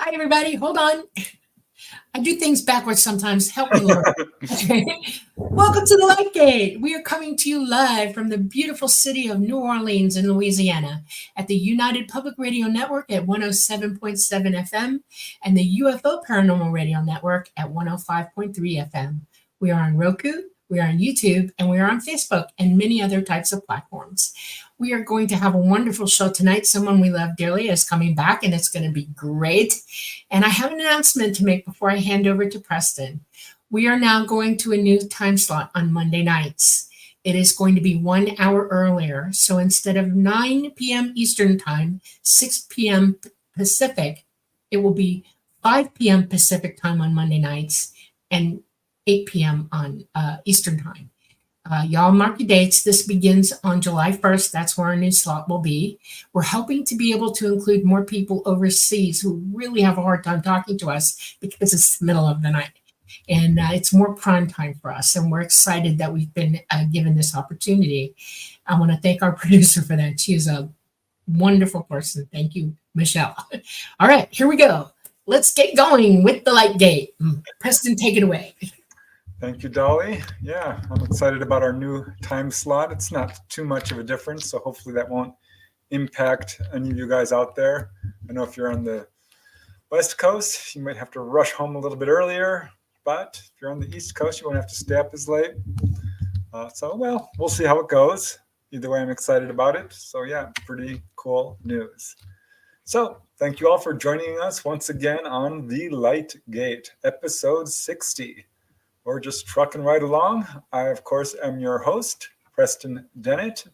Hi, everybody. Hold on. I do things backwards sometimes. Help me, Lord. Welcome to the Light Gate. We are coming to you live from the beautiful city of New Orleans in Louisiana at the United Public Radio Network at 107.7 FM and the UFO Paranormal Radio Network at 105.3 FM. We are on Roku, we are on YouTube, and we are on Facebook and many other types of platforms. We are going to have a wonderful show tonight. Someone we love dearly is coming back, and it's going to be great. And I have an announcement to make before I hand over to Preston. We are now going to a new time slot on Monday nights. It is going to be 1 hour earlier. So instead of 9 p.m. Eastern Time, 6 p.m. Pacific, it will be 5 p.m. Pacific Time on Monday nights and 8 p.m. on Eastern Time. Y'all mark your dates. This begins on July 1st. That's where our new slot will be. We're hoping to be able to include more people overseas who really have a hard time talking to us because it's the middle of the night. And it's more prime time for us. And we're excited that we've been given this opportunity. I want to thank our producer for that. She is a wonderful person. Thank you, Michelle. All right, here we go. Let's get going with the Light Gate. Preston, take it away. Thank you, Dolly. Yeah, I'm excited about our new time slot. It's not too much of a difference, so hopefully that won't impact any of you guys out there. I know if you're on the West Coast, you might have to rush home a little bit earlier, but if you're on the East Coast, you won't have to stay up as late. Well, we'll see how it goes. Either way, I'm excited about it. So yeah, pretty cool news. So thank you all for joining us once again on The Light Gate, episode 60. We're just trucking right along. I, of course, am your host, Preston Dennett,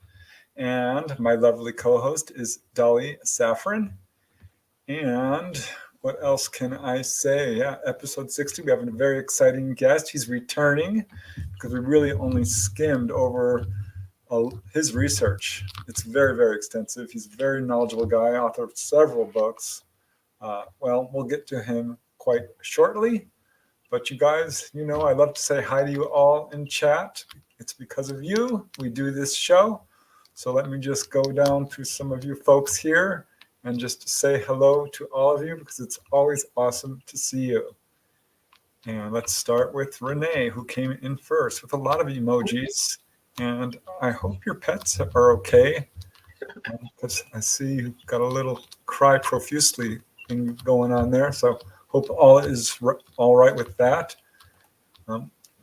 and my lovely co-host is Dolly Safran. And what else can I say? Yeah, episode 60, we have a very exciting guest. He's returning because we really only skimmed over his research. It's very, very extensive. He's a very knowledgeable guy, author of several books. Well, we'll get to him quite shortly. But you guys, you know, I love to say hi to you all in chat. It's because of you we do this show. So let me just go down to some of you folks here and just say hello to all of you because it's always awesome to see you. And let's start with Renee, who came in first with a lot of emojis. And I hope your pets are okay. Because I see you've got a little cry profusely thing going on there. So hope all is all right with that.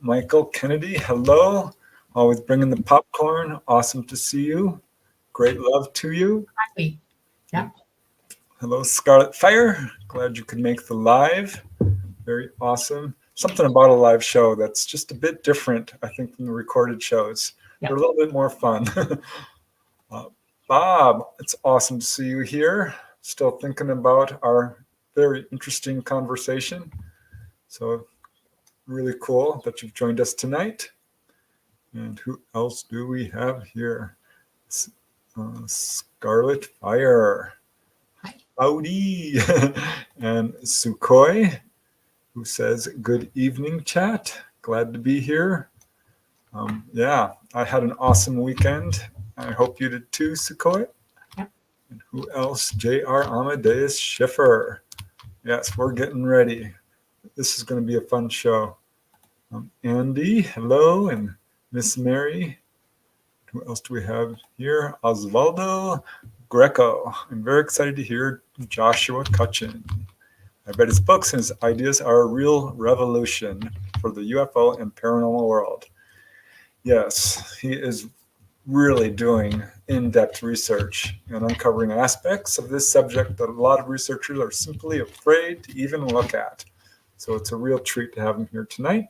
Michael Kennedy, hello. Always bringing the popcorn. Awesome to see you. Great love to you. Hi. Yeah. Hello, Scarlet Fire. Glad you could make the live. Very awesome. Something about a live show that's just a bit different, I think, from the recorded shows. Yeah. They're a little bit more fun. Bob, it's awesome to see you here. Still thinking about our very interesting conversation. So really cool that you've joined us tonight. And who else do we have here? Scarlet Fire. Hi. Howdy. And Sukhoi, who says, good evening, chat. Glad to be here. Yeah, I had an awesome weekend. I hope you did too, Sukhoi. Yeah. And who else? J.R. Amadeus Schiffer. Yes, we're getting ready. This is going to be a fun show. Andy, hello, and Miss Mary. Who else do we have here? Osvaldo Greco. I'm very excited to hear Joshua Cutchin. I read his books, and his ideas are a real revolution for the UFO and paranormal world. Yes, he is really doing in-depth research and uncovering aspects of this subject that a lot of researchers are simply afraid to even look at. So it's a real treat to have him here tonight.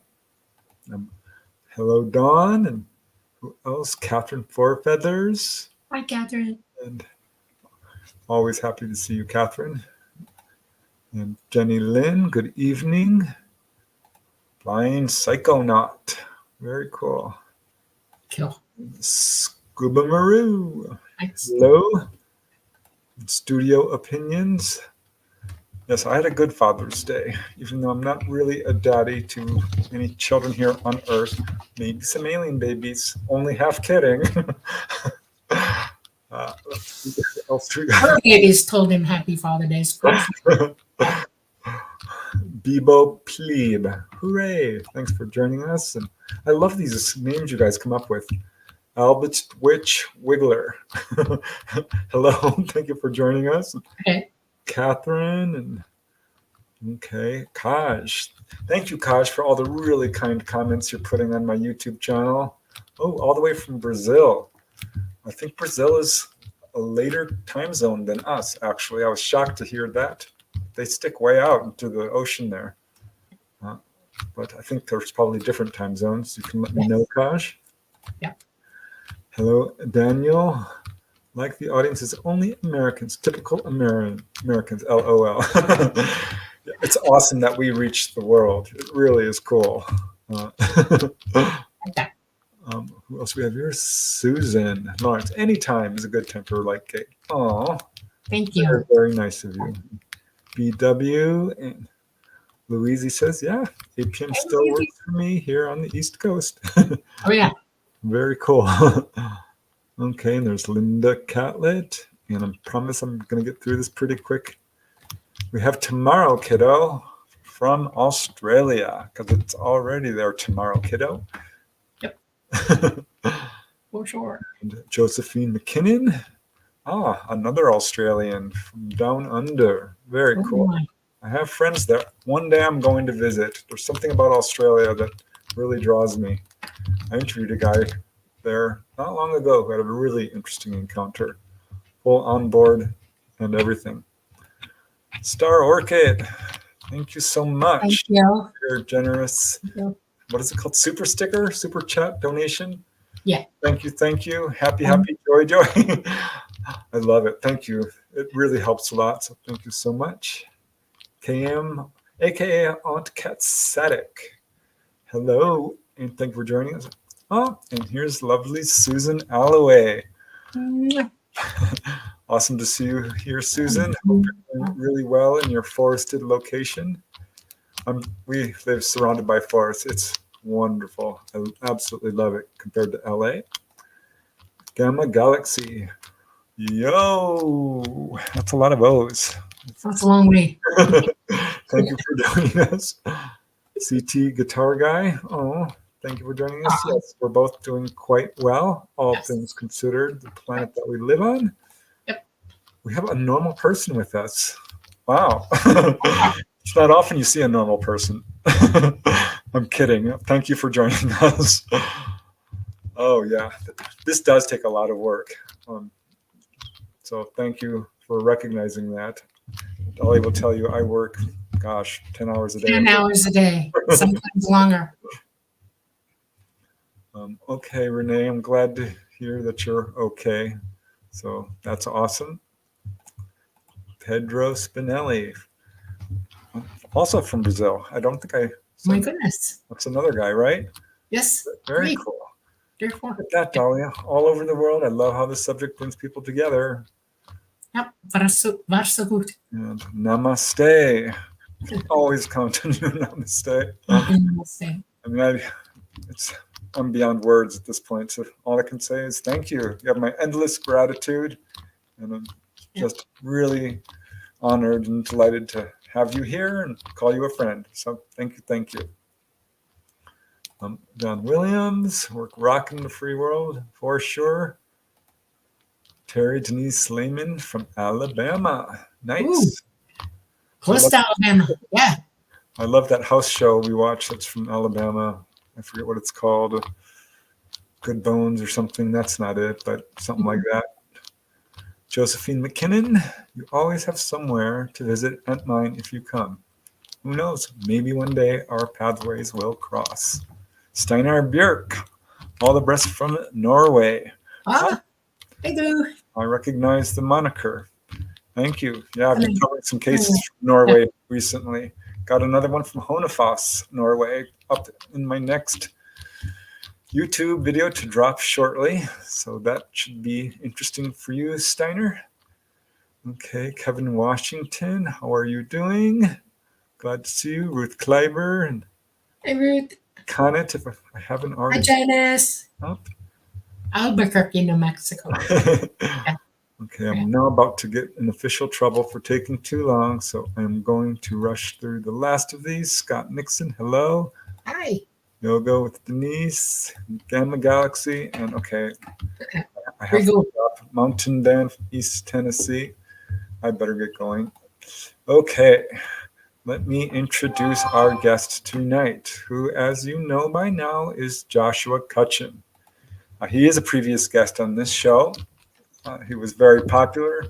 Hello, Dawn, and who else? Catherine Fourfeathers. Hi, Catherine. And always happy to see you, Catherine. And Jenny Lynn, good evening. Flying Psychonaut. Very cool. Cool. Scuba Maru. Thanks. Hello. Studio Opinions. Yes, I had a good Father's Day, even though I'm not really a daddy to any children here on Earth. Maybe some alien babies. Only half kidding. Let's see what else we got. Her babies told him Happy Father's Day. Bebo Plebe. Hooray. Thanks for joining us. And I love these names you guys come up with. Albert Witch Wiggler. Hello. Thank you for joining us. Okay. Catherine and okay, Kaj. Thank you, Kaj, for all the really kind comments you're putting on my YouTube channel. Oh, all the way from Brazil. I think Brazil is a later time zone than us, actually. I was shocked to hear that. They stick way out into the ocean there. But I think there's probably different time zones. You can let me know, Kaj. Yeah. Hello, Daniel. Like the audience is only Americans, typical Americans, LOL. It's awesome that we reach the world. It really is cool. Who else we have here? Susan Lawrence. Anytime is a good time for like cake. Oh, thank you. Very, very nice of you. BW and Louise says, yeah, 8 p.m. still works for me here on the East Coast. Oh, yeah. Very cool. Okay, and there's Linda Catlett. And I promise I'm going to get through this pretty quick. We have tomorrow, kiddo, from Australia, because it's already there tomorrow, kiddo. Yep. For sure. And Josephine McKinnon. Ah, another Australian from down under. Very cool. My. I have friends there. One day I'm going to visit. There's something about Australia that really draws me. I interviewed a guy there not long ago who had a really interesting encounter. Full on board and everything. Star Orchid, thank you so much. Thank you. Your generous, Thank you. what is it called? Super sticker, super chat donation. Yeah. Thank you. Thank you. Happy, joy. I love it. Thank you. It really helps a lot. So thank you so much. KM, aka Aunt Cat Sadik. Hello, and thank you for joining us. Oh, and here's lovely Susan Alloway. Awesome to see you here, Susan. Hope you're doing really well in your forested location. We live surrounded by forests. It's wonderful. I absolutely love it compared to LA. Gamma Galaxy. Yo, that's a lot of O's. That's a long way. Thank you for joining us. CT Guitar Guy. Oh, thank you for joining us. Yes, we're both doing quite well, all things considered, the planet that we live on. Yep. We have a normal person with us. Wow. It's not often you see a normal person. I'm kidding. Thank you for joining us. Oh, yeah. This does take a lot of work. So thank you for recognizing that. Dolly will tell you I work, 10 hours a day. 10 hours a day, sometimes longer. Okay, Renee, I'm glad to hear that you're okay. So that's awesome. Pedro Spinelli, also from Brazil. I don't think I... My goodness. That's another guy, right? Yes. Very cool. Therefore. Look at that, Dahlia. All over the world. I love how this subject brings people together. Yep. Varso good. And namaste. Always count on you, namaste. Namaste. I mean, I'm beyond words at this point. So all I can say is thank you. You have my endless gratitude. And I'm just really honored and delighted to have you here and call you a friend. So thank you. Thank you. John Williams, we're rocking the free world for sure. Terry Denise Lehman from Alabama. Nice. Ooh, close to Alabama. Yeah. I love that house show we watch that's from Alabama. I forget what it's called. Good Bones or something. That's not it, but something like that. Josephine McKinnon, you always have somewhere to visit Aunt Mine if you come. Who knows? Maybe one day our pathways will cross. Steinar Björk, all the best from Norway. I do. I recognize the moniker. Thank you. Yeah, I've been covering some cases from Norway recently. Got another one from Honefoss, Norway, up in my next YouTube video to drop shortly. So that should be interesting for you, Steiner. Okay, Kevin Washington, how are you doing? Glad to see you. Ruth Kleiber and Hey, Ruth. Connet, if I haven't already. Hi, Janice. Oh. Albuquerque, New Mexico. Okay, I'm now about to get in official trouble for taking too long, so I'm going to rush through the last of these. Scott Nixon, hello. Hi. Yoga with Denise, Gamma Galaxy, and okay, I have to stop. Mountain Dan from East Tennessee. I better get going. Okay, let me introduce our guest tonight, who, as you know by now, is Joshua Cutchin. He is a previous guest on this show. He was very popular.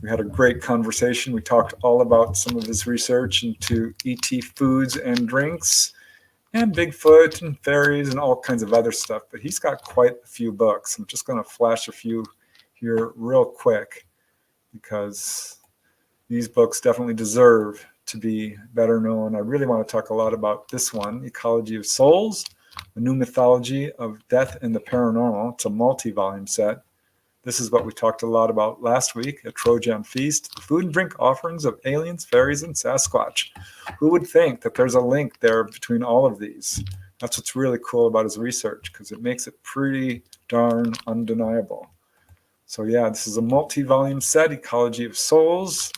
We had a great conversation. We talked all about some of his research into ET foods and drinks and Bigfoot and fairies and all kinds of other stuff. But he's got quite a few books. I'm just going to flash a few here real quick because these books definitely deserve to be better known. I really want to talk a lot about this one, Ecology of Souls, a new mythology of death and the paranormal. It's a multi-volume set. This is what we talked a lot about last week, A Trojan Feast, the food and drink offerings of aliens, fairies, and Sasquatch. Who would think that there's a link there between all of these? That's what's really cool about his research, because it makes it pretty darn undeniable. So yeah, this is a multi-volume set, Ecology of Souls.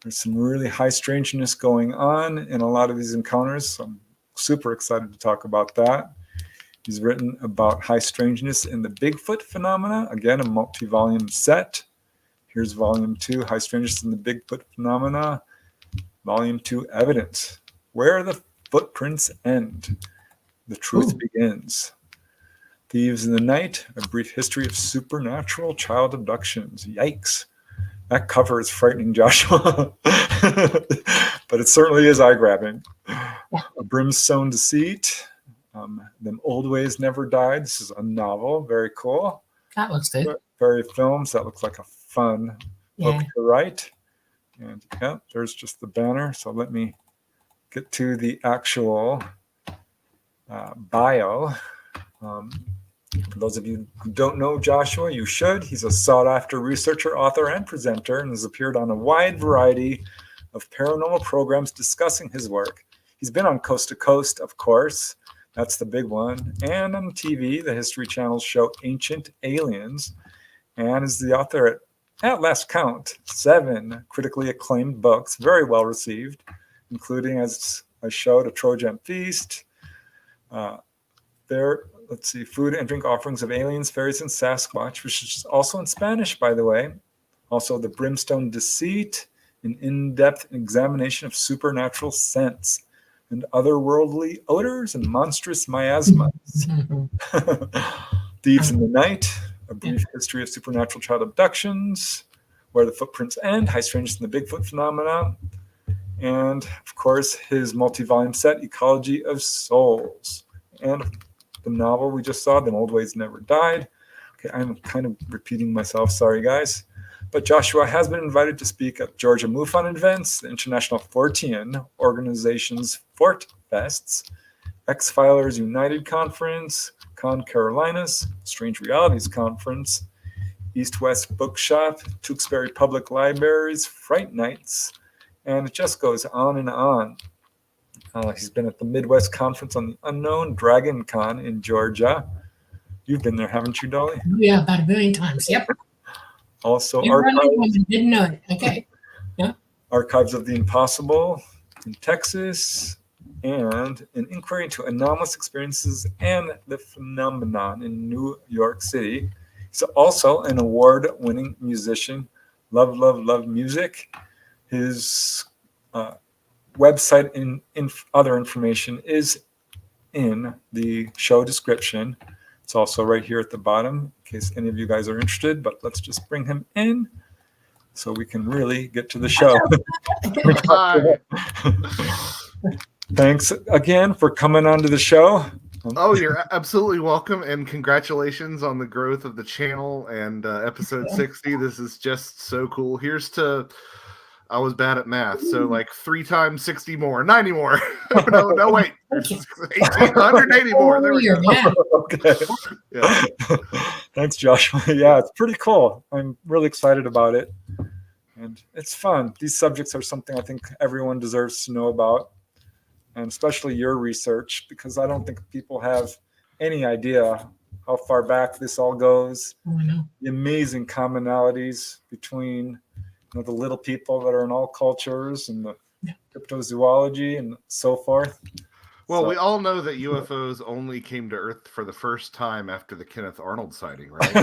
There's some really high strangeness going on in a lot of these encounters, so I'm super excited to talk about that. He's written about high strangeness in the Bigfoot phenomena. Again, a multi-volume set. Here's volume 2, High Strangeness in the Bigfoot phenomena. Volume 2, Evidence. Where the footprints end, the truth begins. Thieves in the Night, a brief history of supernatural child abductions. Yikes. That cover is frightening, Joshua. But it certainly is eye-grabbing. A Brimstone Deceit. Them Old Ways Never Died. This is a novel. Very cool. That looks good. Fairy Films. That looks like a fun book to write. And yeah, there's just the banner. So let me get to the actual bio. For those of you who don't know Joshua, you should. He's a sought-after researcher, author, and presenter, and has appeared on a wide variety of paranormal programs discussing his work. He's been on Coast to Coast, of course. That's the big one. And on TV, the History Channel's show Ancient Aliens, and is the author at last count, 7 critically acclaimed books, very well received, including, as I showed, A Trojan Feast. Let's see, Food and Drink Offerings of Aliens, Fairies, and Sasquatch, which is also in Spanish, by the way. Also, The Brimstone Deceit, an in-depth examination of supernatural scents, and Otherworldly Odors and Monstrous Miasmas. Thieves in the Night, a brief history of supernatural child abductions, Where the Footprints End, High Strangeness in the Bigfoot phenomena, and of course his multi-volume set, Ecology of Souls, and the novel we just saw, Them Old Ways Never Died. Okay, I'm kind of repeating myself, sorry guys. But Joshua has been invited to speak at Georgia MUFON Events, the International Fortean organization's FortFests, X-Filers United Conference, ConCarolinas, Strange Realities Conference, East-West Bookshop, Tewksbury Public Libraries, Fright Nights, and it just goes on and on. He's been at the Midwest Conference on the Unknown, DragonCon in Georgia. You've been there, haven't you, Dolly? Yeah, about 1 million times. Yep. Also, didn't know it. Okay. Yeah. Archives of the Impossible in Texas, and an inquiry into anomalous experiences and the phenomenon in New York City. He's also an award-winning musician. Love music. His website and other information is in the show description. It's also right here at the bottom in case any of you guys are interested, but let's just bring him in so we can really get to the show. Hi. Thanks again for coming onto the show. Oh, you're absolutely welcome, and congratulations on the growth of the channel and episode 60. This is just so cool. Here's to, I was bad at math, so like 3 times 60 more, 90 more. no, wait. 180 more. There we go. Yeah. Okay. Yeah. Thanks, Joshua. Yeah, it's pretty cool. I'm really excited about it. And it's fun. These subjects are something I think everyone deserves to know about, and especially your research, because I don't think people have any idea how far back this all goes. Oh, I know. The amazing commonalities between the little people that are in all cultures and the cryptozoology and so forth. Well, we all know that UFOs only came to Earth for the first time after the Kenneth Arnold sighting, right?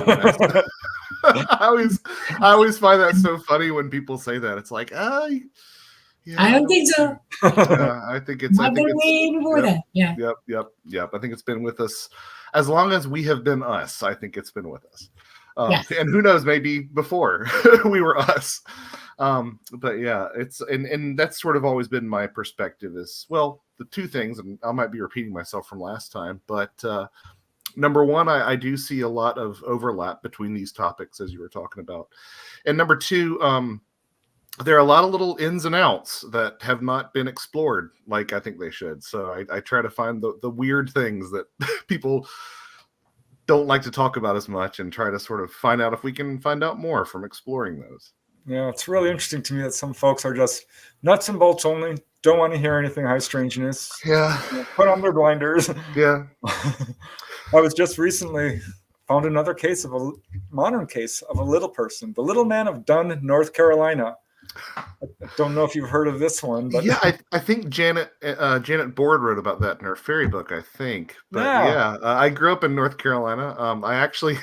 I always find that so funny when people say that. It's like, yeah, I don't think so. I think it's way before that. Yeah. Yep. I think it's been with us as long as we have been us. I think it's been with us. And who knows, maybe before we were us. But yeah, it's and that's sort of always been my perspective is, well, the two things, and I might be repeating myself from last time, but number one, I do see a lot of overlap between these topics as you were talking about. And number two, there are a lot of little ins and outs that have not been explored like I think they should. So I try to find the weird things that people don't like to talk about as much and try to sort of find out if we can find out more from exploring those. Yeah, it's really interesting to me that some folks are just nuts and bolts only, don't want to hear anything high strangeness. Yeah. Put on their blinders. Yeah. I was just recently found another case of a modern case of a little person, the little man of Dunn, North Carolina. I don't know if you've heard of this one, but yeah, I think Janet Board wrote about that in her fairy book, I think. But I grew up in North Carolina. I actually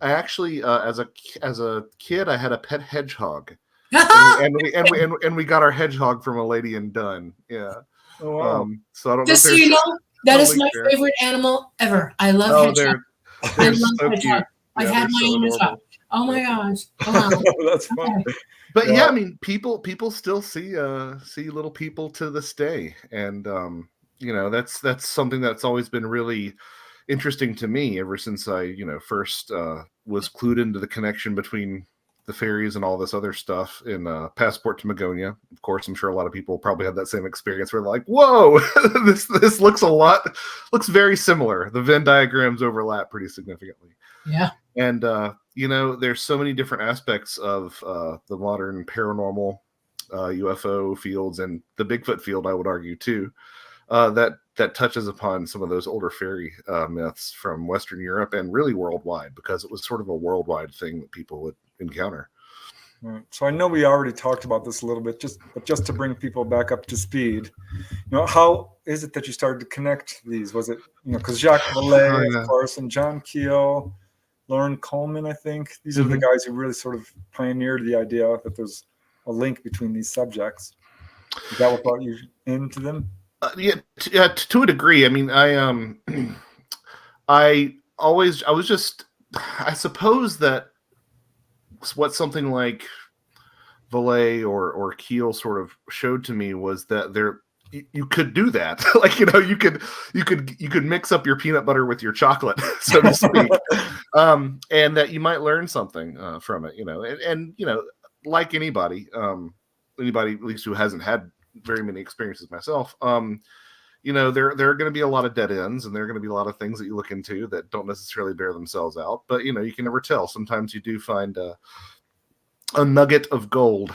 as a kid, I had a pet hedgehog, and we got our hedgehog from a lady in Dunn. Yeah. Oh, wow. So I don't Just know. So you know, that is my favorite animal ever. I love hedgehogs. I love so hedgehogs. I've had my own hedgehog. Oh my gosh! Wow. That's fun. But yeah, I mean, people still see little people to this day, and that's something that's always been really interesting to me ever since I first was clued into the connection between the fairies and all this other stuff in Passport to Magonia. Of course, I'm sure a lot of people probably had that same experience where they're like, "Whoa, this looks very similar." The Venn diagrams overlap pretty significantly. Yeah. And there's so many different aspects of the modern paranormal UFO fields and the Bigfoot field, I would argue too, that touches upon some of those older fairy myths from Western Europe and really worldwide, because it was sort of a worldwide thing that people would encounter. Right. So I know we already talked about this a little bit, but just to bring people back up to speed, how is it that you started to connect these? Was it, because Jacques Vallée, of course, and John Keel, Lauren Coleman, I think, these are the guys who really sort of pioneered the idea that there's a link between these subjects. Is that what brought you into them? Yeah, to a degree. I mean, I suppose that what something like Vallée or Keel sort of showed to me was that you could do that. Like, you could mix up your peanut butter with your chocolate, so to speak. And that you might learn something from it, and like anybody at least who hasn't had very many experiences myself, there are going to be a lot of dead ends, and there are going to be a lot of things that you look into that don't necessarily bear themselves out. But you can never tell. Sometimes you do find a nugget of gold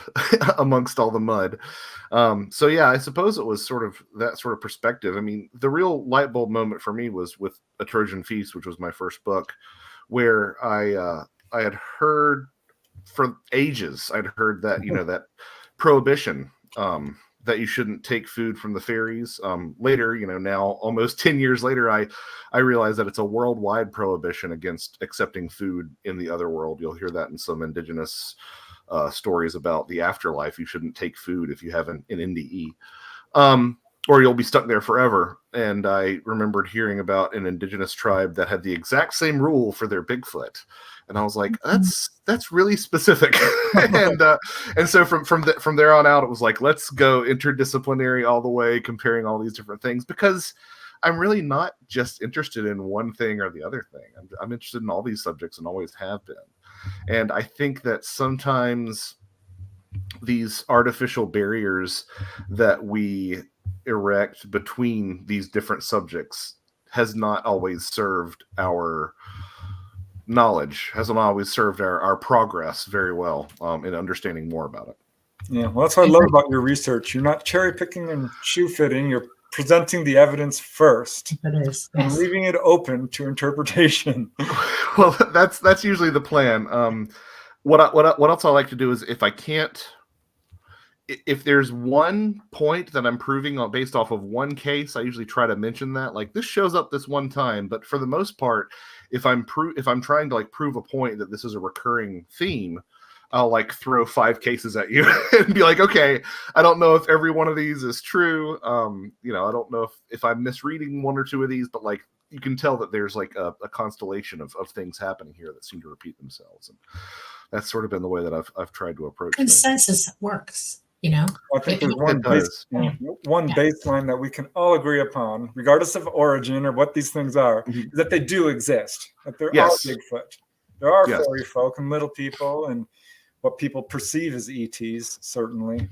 amongst all the mud. So yeah, I suppose it was sort of that sort of perspective. I mean, the real light bulb moment for me was with A Trojan Feast, which was my first book, where I had heard for ages, I'd heard that that prohibition, that you shouldn't take food from the fairies. Later, now almost 10 years later, I realized that it's a worldwide prohibition against accepting food in the other world. You'll hear that in some indigenous stories about the afterlife. You shouldn't take food if you have an NDE, or you'll be stuck there forever. And I remembered hearing about an indigenous tribe that had the exact same rule for their Bigfoot. And I was like, that's really specific. and so from there on out, it was like, let's go interdisciplinary all the way, comparing all these different things, because I'm really not just interested in one thing or the other thing. I'm interested in all these subjects and always have been. And I think that sometimes these artificial barriers that we erect between these different subjects has not always served our knowledge, hasn't always served our progress very well in understanding more about it. Yeah, well, that's what I love about your research. You're not cherry picking and shoe fitting. You're presenting the evidence first It is. and Yes. leaving it open to interpretation. Well, that's usually the plan. What else I like to do is if there's one point that I'm proving on based off of one case, I usually try to mention that, like, this shows up this one time. But for the most part, if I'm trying to like prove a point that this is a recurring theme, I'll like throw 5 cases at you and be like, okay, I don't know if every one of these is true. I don't know if I'm misreading 1 or 2 of these, but like you can tell that there's like a constellation of things happening here that seem to repeat themselves. And that's sort of been the way that I've tried to approach Consensus works. I think there's one baseline that we can all agree upon, regardless of origin or what these things are, is that they do exist. That there are Bigfoot. There are fairy folk and little people and what people perceive as ETs, certainly.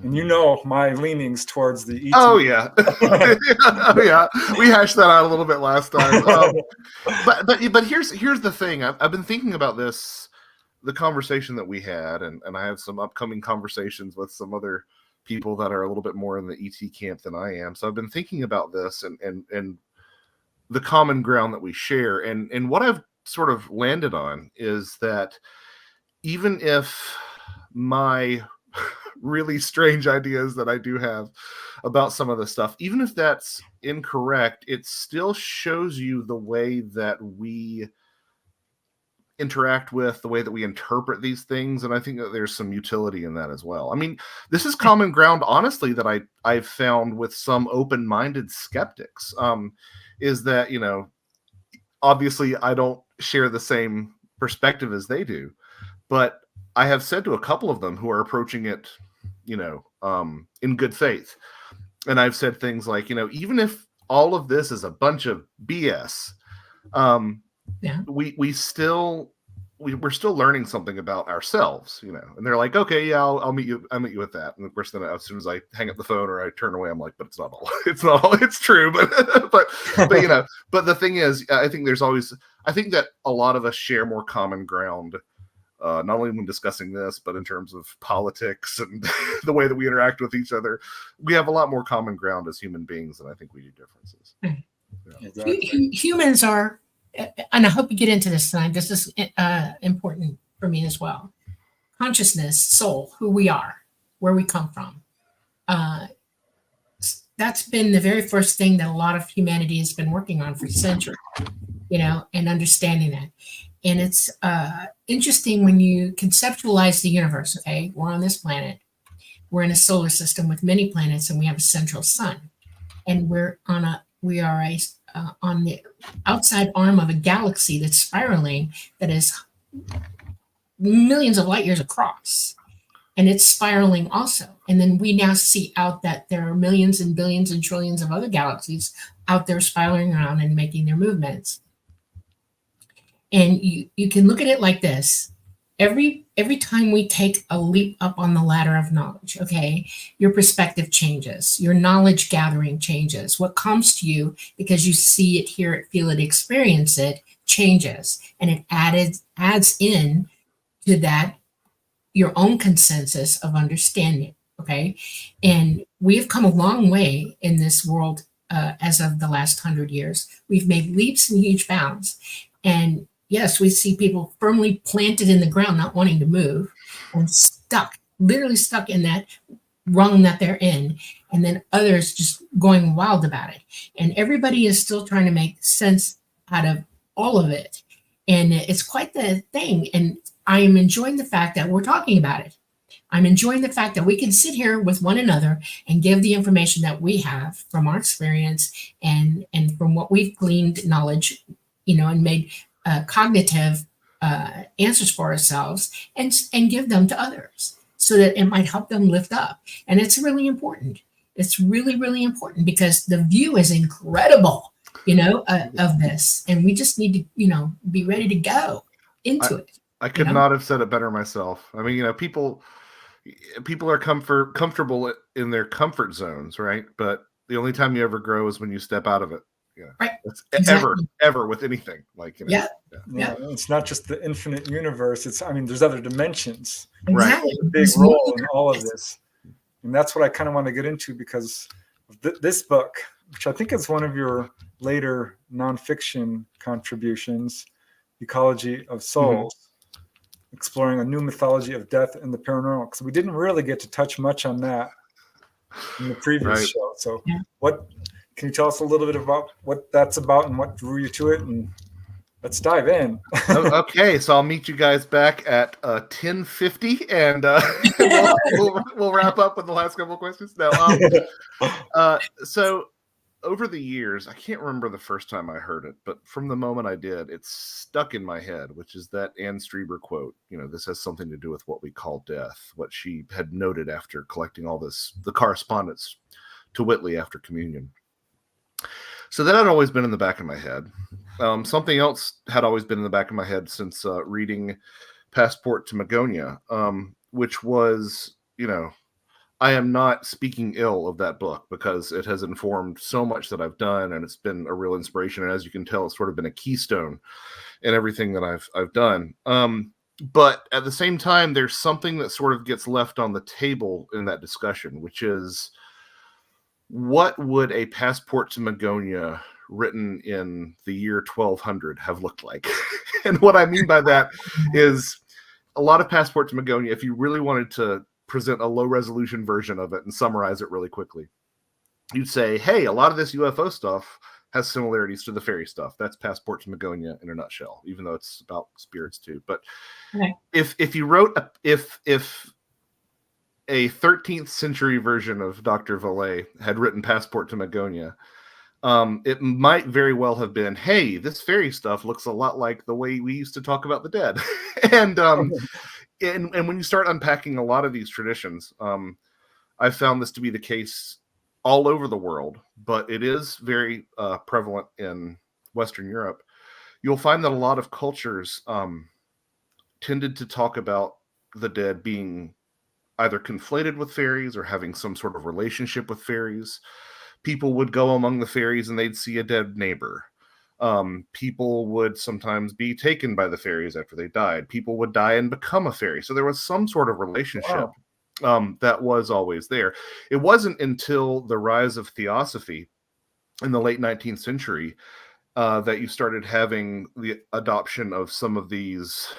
And my leanings towards the ET. Oh, yeah. Oh, yeah. We hashed that out a little bit last time. But here's the thing. I've been thinking about this, the conversation that we had, and I have some upcoming conversations with some other people that are a little bit more in the ET camp than I am. So I've been thinking about this and the common ground that we share. And what I've sort of landed on is that even if my really strange ideas that I do have about some of the stuff, even if that's incorrect, it still shows you the way that we interact with, the way that we interpret these things. And I think that there's some utility in that as well. I mean, this is common ground, honestly, that I've found with some open-minded skeptics, is that, obviously I don't share the same perspective as they do, but I have said to a couple of them who are approaching it, in good faith. And I've said things like, even if all of this is a bunch of BS, we're still learning something about ourselves, and they're like, okay, yeah, I'll meet you with that. And of course, then as soon as I hang up the phone or I turn away, I'm like, but it's not all it's true. But but the thing is, I think that a lot of us share more common ground, not only when discussing this, but in terms of politics and the way that we interact with each other. We have a lot more common ground as human beings than I think we do differences. Exactly. Humans are, and I hope we get into this tonight, this is important for me as well. Consciousness, soul, who we are, where we come from. That's been the very first thing that a lot of humanity has been working on for centuries, and understanding that. And it's interesting when you conceptualize the universe, okay? We're on this planet. We're in a solar system with many planets, and we have a central sun. And we are on the outside arm of a galaxy that's spiraling, that is millions of light years across. And it's spiraling also. And then we now see out that there are millions and billions and trillions of other galaxies out there spiraling around and making their movements. And you can look at it like this. Every time we take a leap up on the ladder of knowledge, okay, your perspective changes, your knowledge gathering changes. What comes to you because you see it, hear it, feel it, experience it, changes. And it adds in to that your own consensus of understanding, okay? And we have come a long way in this world as of the last 100 years. We've made leaps and huge bounds. And yes, we see people firmly planted in the ground, not wanting to move, and literally stuck in that rung that they're in, and then others just going wild about it. And everybody is still trying to make sense out of all of it. And it's quite the thing. And I am enjoying the fact that we're talking about it. I'm enjoying the fact that we can sit here with one another and give the information that we have from our experience and from what we've gleaned knowledge, and made cognitive answers for ourselves, and give them to others so that it might help them lift up. And it's really important. It's really, really important because the view is incredible, of this. And we just need to, be ready to go into it. I could not have said it better myself. I mean, people are comfortable in their comfort zones, right? But the only time you ever grow is when you step out of it. Yeah, right. Exactly. ever with anything, like, Yeah. It's not just the infinite universe. There's other dimensions. Exactly. Right. A big role in all of this, and that's what I kind of want to get into because this book, which I think is one of your later nonfiction contributions, Ecology of Souls, exploring a new mythology of death and the paranormal. Because we didn't really get to touch much on that in the previous show. So, what can you tell us a little bit about what that's about and what drew you to it? And let's dive in. Okay, so I'll meet you guys back at 10:50, and we'll wrap up with the last couple of questions. No, so over the years, I can't remember the first time I heard it, but from the moment I did, it's stuck in my head, which is that Anne Strieber quote. This has something to do with what we call death, what she had noted after collecting all the correspondence to Whitley after communion. So that had always been in the back of my head. Something else had always been in the back of my head since reading Passport to Magonia, which was, I am not speaking ill of that book because it has informed so much that I've done, and it's been a real inspiration. And as you can tell, it's sort of been a keystone in everything that I've done. But at the same time, there's something that sort of gets left on the table in that discussion, which is, what would a Passport to Magonia written in the year 1200 have looked like? And what I mean by that is a lot of Passport to Magonia, if you really wanted to present a low resolution version of it and summarize it really quickly, you'd say, hey, a lot of this UFO stuff has similarities to the fairy stuff. That's Passport to Magonia in a nutshell, even though it's about spirits too. But if you wrote if a 13th century version of Dr. Vallée had written Passport to Magonia, it might very well have been, hey, this fairy stuff looks a lot like the way we used to talk about the dead. And when you start unpacking a lot of these traditions, I've found this to be the case all over the world, but it is very prevalent in Western Europe. You'll find that a lot of cultures tended to talk about the dead being either conflated with fairies or having some sort of relationship with fairies. People would go among the fairies and they'd see a dead neighbor. People would sometimes be taken by the fairies after they died. People would die and become a fairy. So there was some sort of relationship that was always there. It wasn't until the rise of theosophy in the late 19th century that you started having the adoption of some of these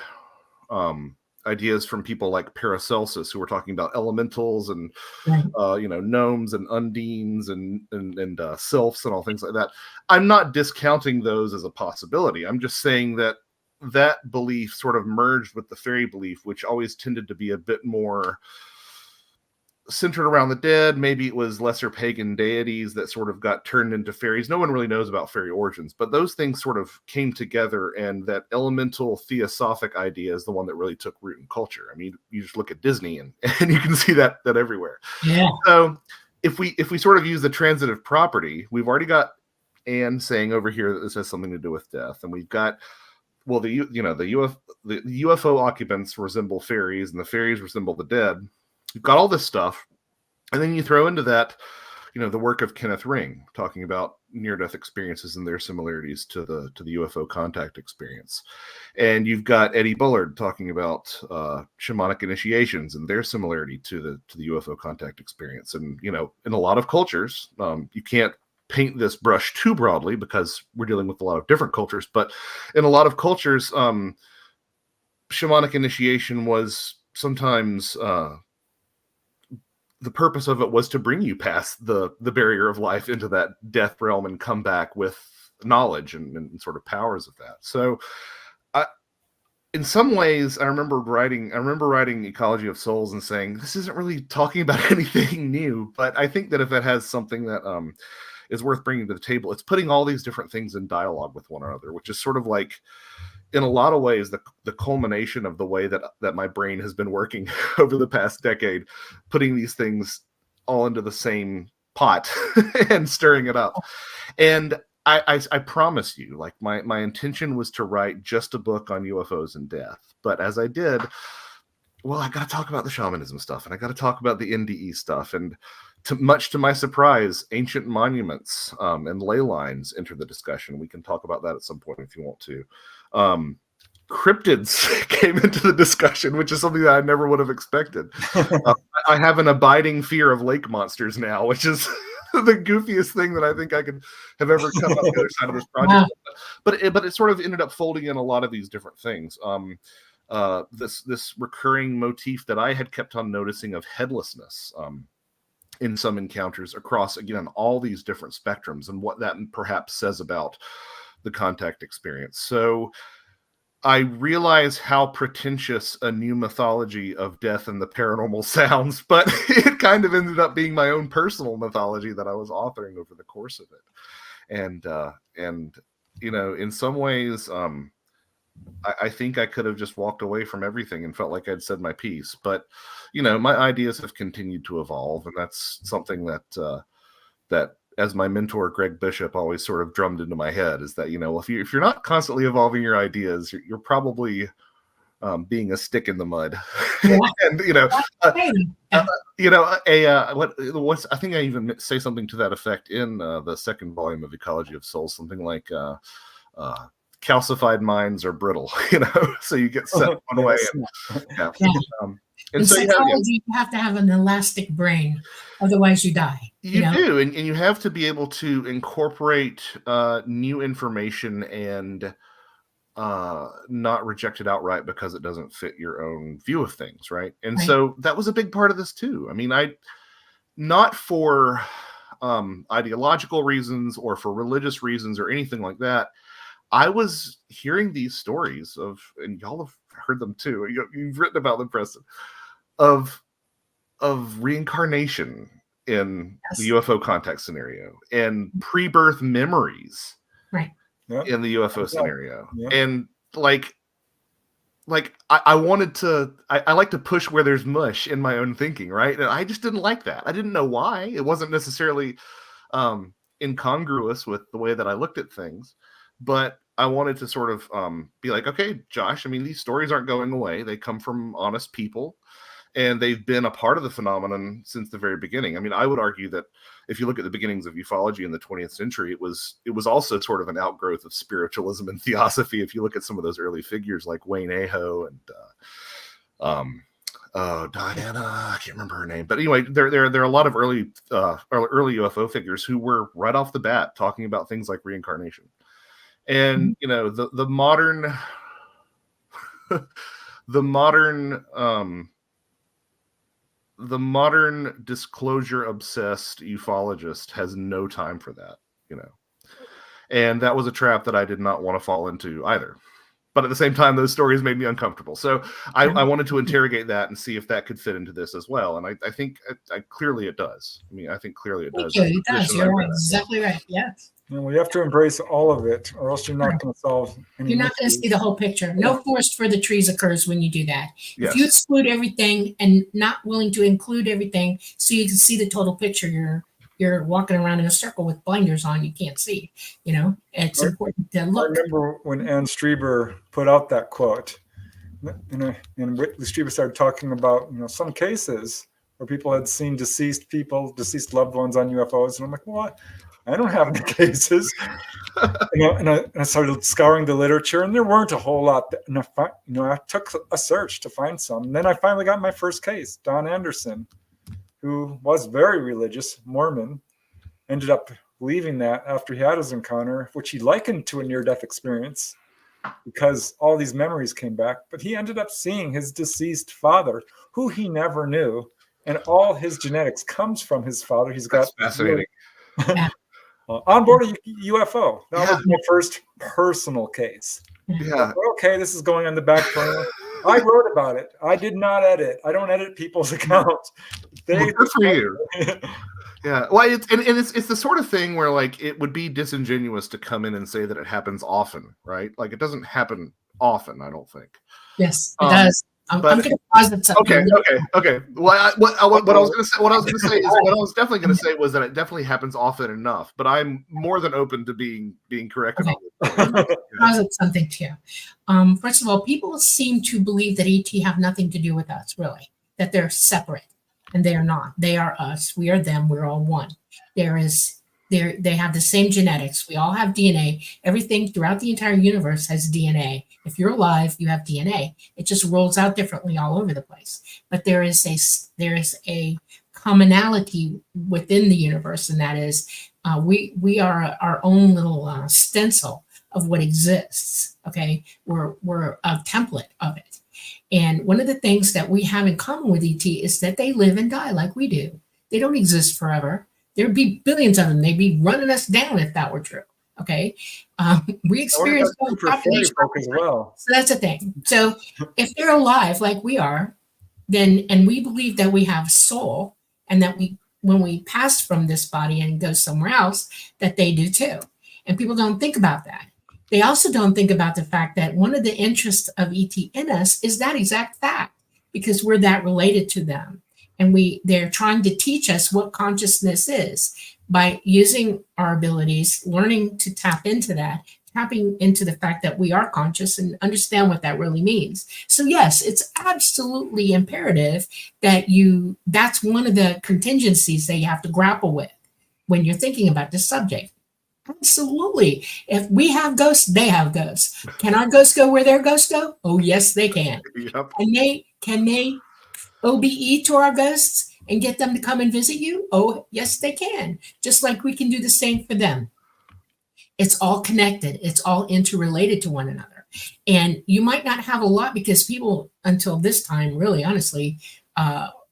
ideas from people like Paracelsus, who were talking about elementals and gnomes and undines and sylphs and all things like that. I'm not discounting those as a possibility. I'm just saying that that belief sort of merged with the fairy belief, which always tended to be a bit more centered around the dead. Maybe it was lesser pagan deities that sort of got turned into fairies. No one really knows about fairy origins, but those things sort of came together, and that elemental theosophic idea is the one that really took root in culture. I mean, you just look at Disney and you can see that everywhere. Yeah. So if we sort of use the transitive property, we've already got Anne saying over here that this has something to do with death, and we've got, well, the UFO occupants resemble fairies, and the fairies resemble the dead. You've got all this stuff, and then you throw into that, the work of Kenneth Ring, talking about near-death experiences and their similarities to the UFO contact experience. And you've got Eddie Bullard talking about shamanic initiations and their similarity to the UFO contact experience. And, in a lot of cultures, you can't paint this brush too broadly because we're dealing with a lot of different cultures, but in a lot of cultures, shamanic initiation was sometimes the purpose of it was to bring you past the barrier of life into that death realm and come back with knowledge and sort of powers of that. So in some ways, I remember writing Ecology of Souls and saying, this isn't really talking about anything new, but I think that if it has something that is worth bringing to the table, it's putting all these different things in dialogue with one another, which is sort of like, in a lot of ways, the culmination of the way that my brain has been working over the past decade, putting these things all into the same pot and stirring it up. And I promise you, like my intention was to write just a book on UFOs and death. But as I did, well, I got to talk about the shamanism stuff, and I got to talk about the NDE stuff. And much to my surprise, ancient monuments and ley lines enter the discussion. We can talk about that at some point if you want to. Cryptids came into the discussion, which is something that I never would have expected. I have an abiding fear of lake monsters now, which is the goofiest thing that I think I could have ever come up the other side of this project. Wow. But it sort of ended up folding in a lot of these different things. This recurring motif that I had kept on noticing of headlessness in some encounters across, again, all these different spectrums, and what that perhaps says about the contact experience. So I realize how pretentious a new mythology of death and the paranormal sounds, but it kind of ended up being my own personal mythology that I was authoring over the course of it. And you know, in some ways, I think I could have just walked away from everything and felt like I'd said my piece. But, you know, my ideas have continued to evolve, and that's something that as my mentor Greg Bishop always sort of drummed into my head, is that, you know, if you're not constantly evolving your ideas, you're probably being a stick in the mud. Yeah. And what's I think I even say something to that effect in the second volume of Ecology of Souls, something like calcified minds are brittle, you know, so you get set one way. And in so psychology, you have to have an elastic brain, otherwise you die. You do, and you have to be able to incorporate new information and not reject it outright because it doesn't fit your own view of things, right? And so that was a big part of this too. I mean, not for ideological reasons or for religious reasons or anything like that. I was hearing these stories of, and y'all have heard them too, you've written about them, Preston, of reincarnation in the UFO context scenario, and pre-birth memories in the UFO scenario. And like I wanted to, I like to push where there's mush in my own thinking, right? And I just didn't like that. I didn't know why. It wasn't necessarily incongruous with the way that I looked at things. But I wanted to sort of be like, okay, Josh, I mean, these stories aren't going away. They come from honest people, and they've been a part of the phenomenon since the very beginning. I mean, I would argue that if you look at the beginnings of ufology in the 20th century, it was also sort of an outgrowth of spiritualism and theosophy. If you look at some of those early figures like Wayne Aho and Diana, I can't remember her name, but anyway, there are a lot of early UFO figures who were right off the bat talking about things like reincarnation. And you know, the modern disclosure obsessed ufologist has no time for that, you know. And that was a trap that I did not want to fall into either. But at the same time, those stories made me uncomfortable. So I wanted to interrogate that and see if that could fit into this as well. And I think clearly it does. I mean, I think clearly it does. It does. You're exactly right. Yes. And we have to embrace all of it, or else you're not going to solve any You're not going to see the whole picture. No forest for the trees occurs when you do that. Yes. If you exclude everything and not willing to include everything so you can see the total picture, you're walking around in a circle with blinders on. You can't see, you know. It's important to look. I remember when Ann Strieber put out that quote, and Whitley Strieber started talking about, you know, some cases where people had seen deceased loved ones on UFOs. And I'm like, what? I don't have any cases. And I started scouring the literature, and there weren't a whole lot. I took a search to find some. And then I finally got my first case. Don Anderson, who was very religious, Mormon, ended up leaving that after he had his encounter, which he likened to a near-death experience because all these memories came back. But he ended up seeing his deceased father, who he never knew. And all his genetics comes from his father. That's fascinating. On board a UFO. That was my first personal case. Yeah. Okay, this is going on the back burner. I wrote about it. I did not edit. I don't edit people's accounts. Good for you. Yeah. Well, it's the sort of thing where, like, it would be disingenuous to come in and say that it happens often, right? Like, it doesn't happen often, I don't think. Yes, it does. I'm going to posit something. Okay. What I was definitely going to say was that it definitely happens often enough. But I'm more than open to being corrected. Okay. Posit something to you. First of all, people seem to believe that ET have nothing to do with us, really. That they're separate, and they are not. They are us. We are them. We're all one. They have the same genetics. We all have DNA. Everything throughout the entire universe has DNA. If you're alive, you have DNA. It just rolls out differently all over the place. But there is a commonality within the universe, and that is we are our own little stencil of what exists. Okay, we're a template of it. And one of the things that we have in common with ET is that they live and die like we do. They don't exist forever. There'd be billions of them. They'd be running us down if that were true. Okay, we experience as well. So that's the thing. So if they're alive like we are, then and we believe that we have a soul, and that we, when we pass from this body and go somewhere else, that they do too. And people don't think about that. They also don't think about the fact that one of the interests of ET in us is that exact fact, because we're that related to them. And they're trying to teach us what consciousness is by using our abilities, learning to tap into that, tapping into the fact that we are conscious and understand what that really means. So yes, it's absolutely imperative that that's one of the contingencies that you have to grapple with when you're thinking about this subject. Absolutely. If we have ghosts, they have ghosts. Can our ghosts go where their ghosts go? Oh, yes, they can. Yep. Can they OBE to our ghosts and get them to come and visit you? Oh, yes, they can. Just like we can do the same for them. It's all connected. It's all interrelated to one another. And you might not have a lot, because people until this time, really honestly,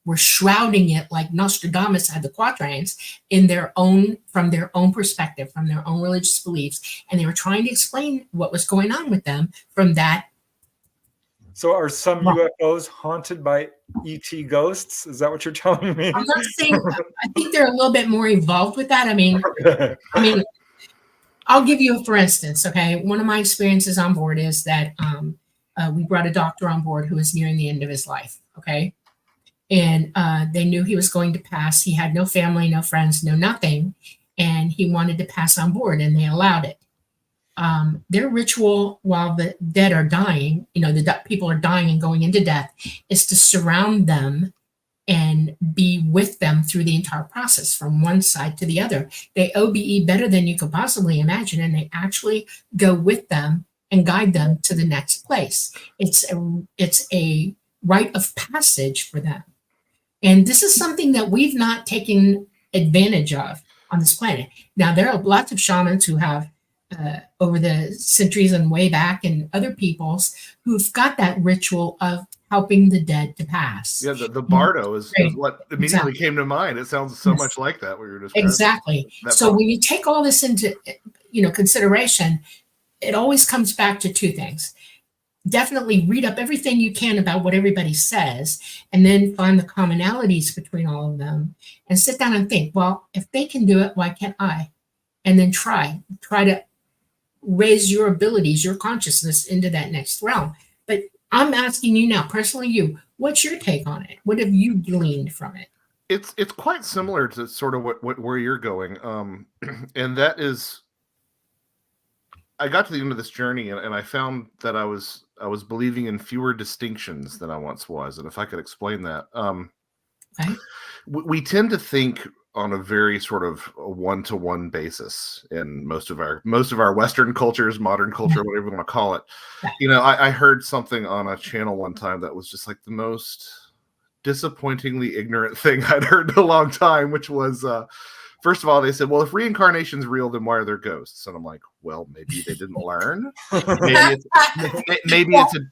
were shrouding it like Nostradamus had the quatrains from their own perspective, from their own religious beliefs. And they were trying to explain what was going on with them from that. So are some UFOs haunted by ET ghosts? Is that what you're telling me? I'm not saying, I think they're a little bit more involved with that. I mean, I'll give you for instance, okay? One of my experiences on board is that we brought a doctor on board who was nearing the end of his life, okay? And they knew he was going to pass. He had no family, no friends, no nothing. And he wanted to pass on board, and they allowed it. Their ritual while the dead are dying, the people are dying and going into death, is to surround them and be with them through the entire process from one side to the other. They OBE better than you could possibly imagine, and they actually go with them and guide them to the next place. It's a rite of passage for them. And this is something that we've not taken advantage of on this planet. Now, there are lots of shamans who have, over the centuries and way back, and other peoples who've got that ritual of helping the dead to pass. Yeah, the bardo is what immediately came to mind. It sounds so much like that, what you were describing. Exactly. So when you take all this into consideration, it always comes back to two things. Definitely read up everything you can about what everybody says, and then find the commonalities between all of them, and sit down and think, well, if they can do it, why can't I? And then try to raise your abilities, your consciousness into that next realm. But I'm asking you now, personally, what's your take on it? What have you gleaned from it? It's quite similar to sort of where you're going, and that is, I got to the end of this journey, and I found that I was believing in fewer distinctions than I once was. And if I could explain that, Okay. We tend to think on a very sort of a one-to-one basis in most of our Western cultures, modern culture, whatever you want to call it. I heard something on a channel one time that was just like the most disappointingly ignorant thing I'd heard in a long time, which was, first of all, they said, well, if reincarnation's real, then why are there ghosts? And I'm like, well, maybe they didn't learn.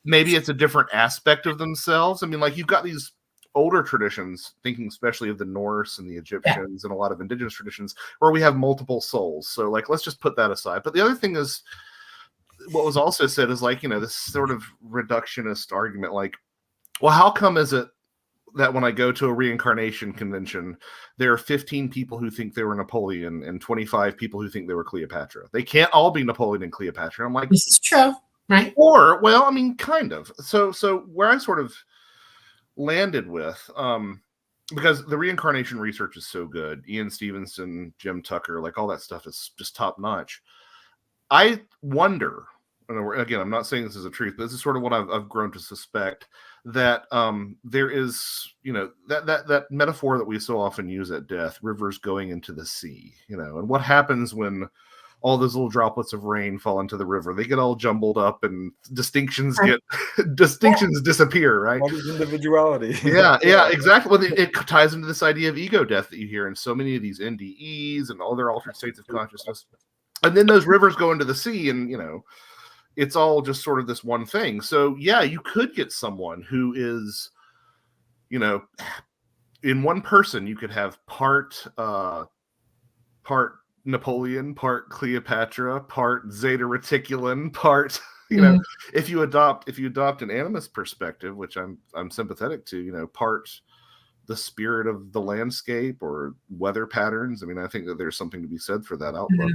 Maybe it's a different aspect of themselves. I mean, like, you've got these older traditions, thinking especially of the Norse and the Egyptians and a lot of indigenous traditions, where we have multiple souls. So, like, let's just put that aside. But the other thing is, what was also said is, like, this sort of reductionist argument, like, well, how come is it that when I go to a reincarnation convention, there are 15 people who think they were Napoleon and 25 people who think they were Cleopatra? They can't all be Napoleon and Cleopatra. I'm like, this is true, right? Or, well, I mean, kind of. So where I sort of landed with, because the reincarnation research is so good, Ian Stevenson, Jim Tucker, like, all that stuff is just top notch. I wonder, and again, I'm not saying this is a truth, but this is sort of what I've grown to suspect, that there is, that metaphor that we so often use at death, rivers going into the sea, and what happens when all those little droplets of rain fall into the river. They get all jumbled up, and distinctions disappear, right? What is individuality? Yeah, exactly. Well, it ties into this idea of ego death that you hear in so many of these NDEs and all their altered states of consciousness. And then those rivers go into the sea, and it's all just sort of this one thing. So yeah, you could get someone who is, in one person, you could have part Napoleon, part Cleopatra, part Zeta Reticulum, part if you adopt an animist perspective, which I'm sympathetic to, part the spirit of the landscape or weather patterns. I mean, I think that there's something to be said for that outlook.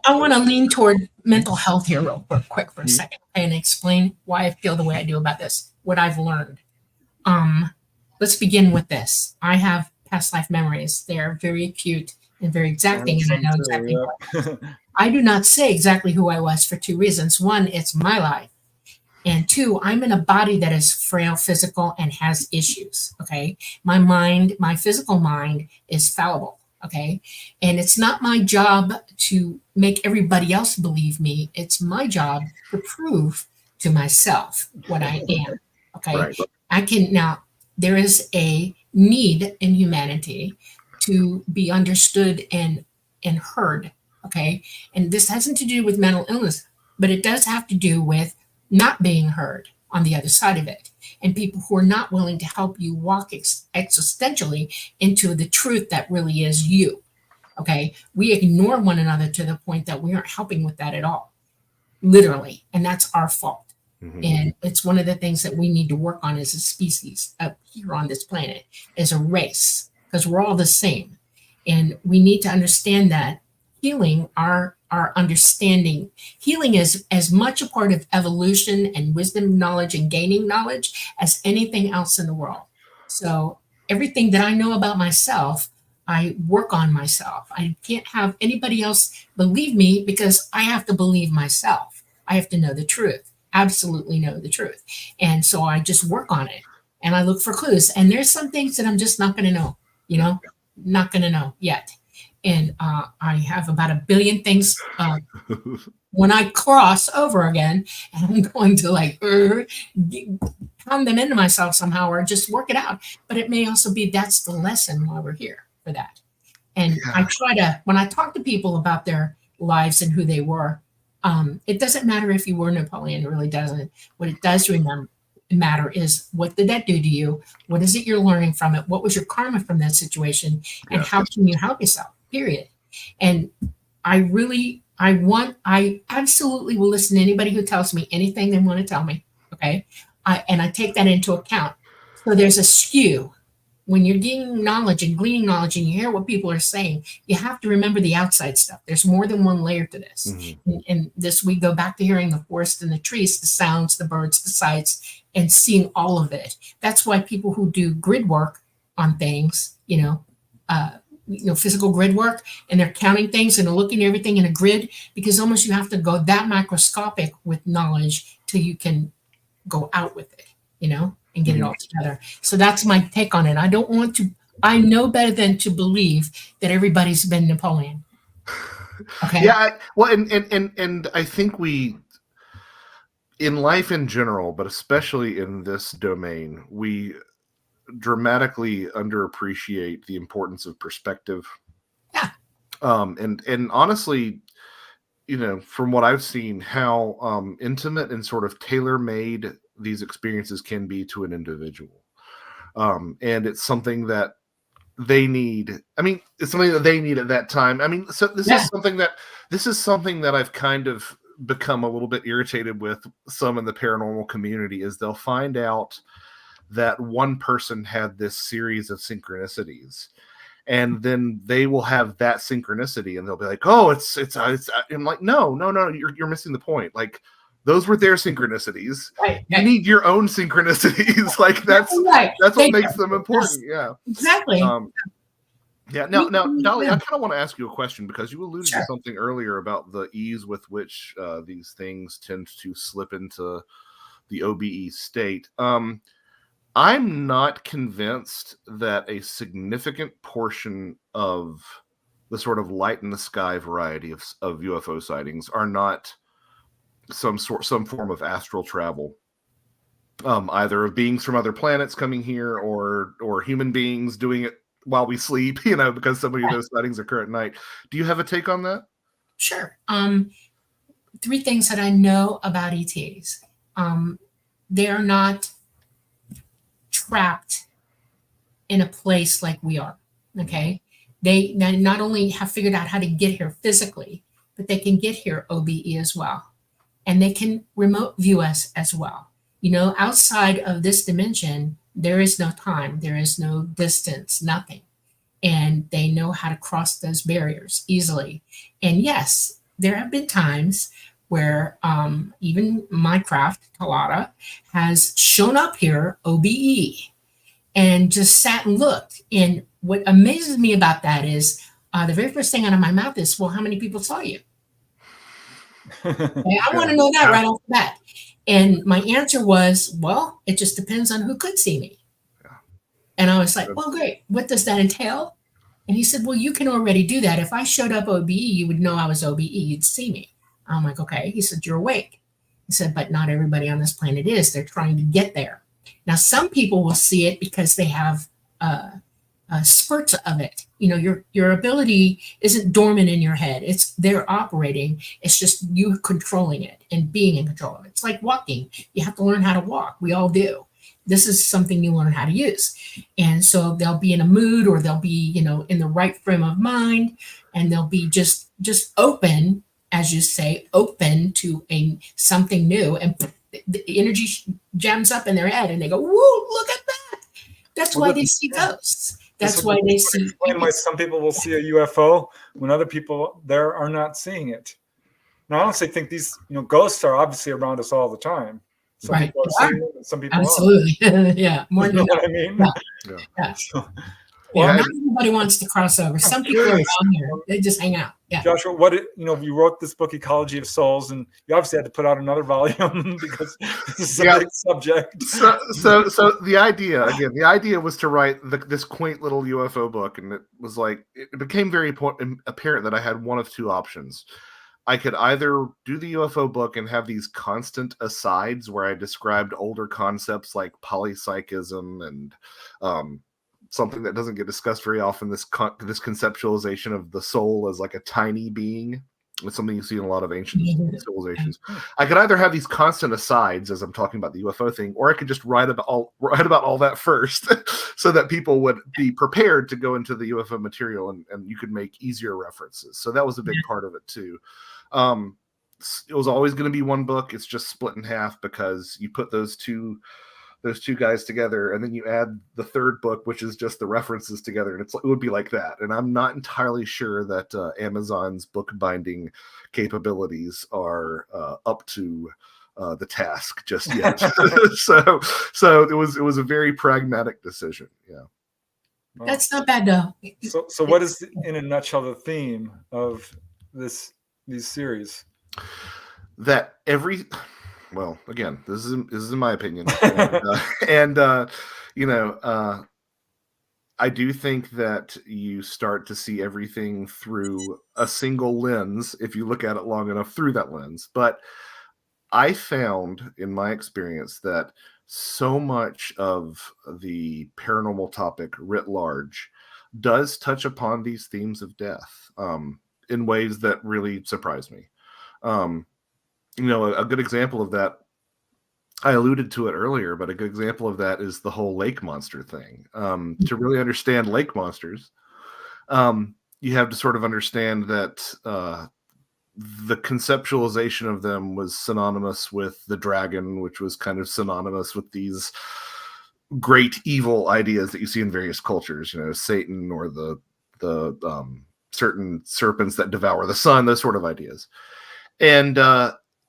I want to lean toward mental health here real quick for a second and explain why I feel the way I do about this, what I've learned. Let's begin with this. I have past life memories. They're very acute and very exacting, and I know exactly what. I do not say exactly who I was for two reasons. One, it's my life. And two, I'm in a body that is frail, physical, and has issues. Okay. My physical mind is fallible. Okay. And it's not my job to make everybody else believe me. It's my job to prove to myself what I am. Okay. Right. There is a need in humanity to be understood and heard. Okay. And this hasn't to do with mental illness, but it does have to do with not being heard on the other side of it, and people who are not willing to help you walk existentially into the truth that really is you. Okay. We ignore one another to the point that we aren't helping with that at all, literally. And that's our fault. And it's one of the things that we need to work on as a species up here on this planet, as a race, because we're all the same. And we need to understand that healing, our understanding, healing is as much a part of evolution and wisdom, knowledge, and gaining knowledge as anything else in the world. So everything that I know about myself, I work on myself. I can't have anybody else believe me, because I have to believe myself. I have to know the truth, absolutely know the truth. And so I just work on it, and I look for clues. And there's some things that I'm just not going to know, not going to know yet. And I have about 1 billion things when I cross over again, and I'm going to pound them into myself somehow, or just work it out. But it may also be that's the lesson why we're here for that. And I try to, when I talk to people about their lives and who they were, it doesn't matter if you were Napoleon, it really doesn't. What it does matter is, what did that do to you? What is it you're learning from it? What was your karma from that situation? And how can you help yourself? Period. And I absolutely will listen to anybody who tells me anything they want to tell me. Okay. And I take that into account. So there's a skew. When you're gaining knowledge and gleaning knowledge, and you hear what people are saying, you have to remember the outside stuff. There's more than one layer to this. And this, we go back to hearing the forest and the trees, the sounds, the birds, the sights, and seeing all of it. That's why people who do grid work on things, physical grid work, and they're counting things and looking at everything in a grid, because almost you have to go that microscopic with knowledge till you can go out with it, and get it all together. So that's my take on it. I know better than to believe that everybody's been Napoleon. Okay. Yeah. And I think we, in life in general, but especially in this domain, we dramatically underappreciate the importance of perspective. Yeah. And honestly, from what I've seen, how intimate and sort of tailor-made these experiences can be to an individual. And it's something that they need. I mean, it's something that they need at that time. I mean, so this is something that I've kind of become a little bit irritated with some in the paranormal community, is they'll find out that one person had this series of synchronicities, and then they will have that synchronicity, and they'll be like, "Oh, it's." I'm like, no, you're missing the point. Like, those were their synchronicities. Right. You need your own synchronicities. Like, that's what makes them important. Yeah, exactly. Now, Dolly, I kind of want to ask you a question, because you alluded to something earlier about the ease with which these things tend to slip into the OBE state. I'm not convinced that a significant portion of the sort of light in the sky variety of UFO sightings are not some form of astral travel, either of beings from other planets coming here or human beings doing it while we sleep, because so many of those sightings occur at night. Do you have a take on that? Sure. 3 things that I know about ETs. They are not trapped in a place like we are. Okay. They not only have figured out how to get here physically, but they can get here OBE as well. And they can remote view us as well. Outside of this dimension, there is no time, there is no distance, nothing. And they know how to cross those barriers easily. And yes, there have been times where even my craft, Talata, has shown up here OBE and just sat and looked. And what amazes me about that is the very first thing out of my mouth is, well, how many people saw you? Okay, I want to know that right off the bat. And my answer was, well, it just depends on who could see me. And I was like, well, great. What does that entail? And he said, well, you can already do that. If I showed up OBE, you would know I was OBE. You'd see me. I'm like, okay. He said, you're awake. He said, but not everybody on this planet is. They're trying to get there. Now, some people will see it because they have spurts of it. Your ability isn't dormant in your head. They're operating. It's just you controlling it and being in control of it. It's like walking. You have to learn how to walk. We all do. This is something you learn how to use. And so they'll be in a mood, or they'll be, in the right frame of mind, and they'll be just open, as you say, open to something new, and the energy jams up in their head and they go, whoa, look at that. That's why they see ghosts. That's why they see. Why some people will see a UFO when other people there are not seeing it. Now, I honestly think these, ghosts are obviously around us all the time. Some right. people are seeing it, some people absolutely. Yeah. More than what I mean? Yeah. So, not everybody wants to cross over. Some people are down here. They just hang out. Yeah. Joshua, you wrote this book, Ecology of Souls, and you obviously had to put out another volume because this is a big subject. So the idea was to write this quaint little UFO book, and it was like, it became very apparent that I had one of 2 options. I could either do the UFO book and have these constant asides where I described older concepts like polypsychism and something that doesn't get discussed very often, this conceptualization of the soul as like a tiny being. It's something you see in a lot of ancient civilizations. I could either have these constant asides as I'm talking about the UFO thing, or I could just write about all that first so that people would be prepared to go into the UFO material and you could make easier references. So that was a big part of it too. It was always going to be one book. It's just split in half because you put those two guys together, and then you add the third book, which is just the references together, and it would be like that. And I'm not entirely sure that Amazon's book binding capabilities are up to the task just yet. so it was a very pragmatic decision. Yeah, that's not bad though. So what is, in a nutshell, the theme of these series? That well, again, this is in my opinion, I do think that you start to see everything through a single lens if you look at it long enough through that lens. But I found in my experience that so much of the paranormal topic writ large does touch upon these themes of death in ways that really surprise me. A good example of that, I alluded to it earlier, but a good example of that is the whole lake monster thing. To really understand lake monsters, you have to sort of understand that the conceptualization of them was synonymous with the dragon, which was kind of synonymous with these great evil ideas that you see in various cultures, Satan or the certain serpents that devour the sun, those sort of ideas. And,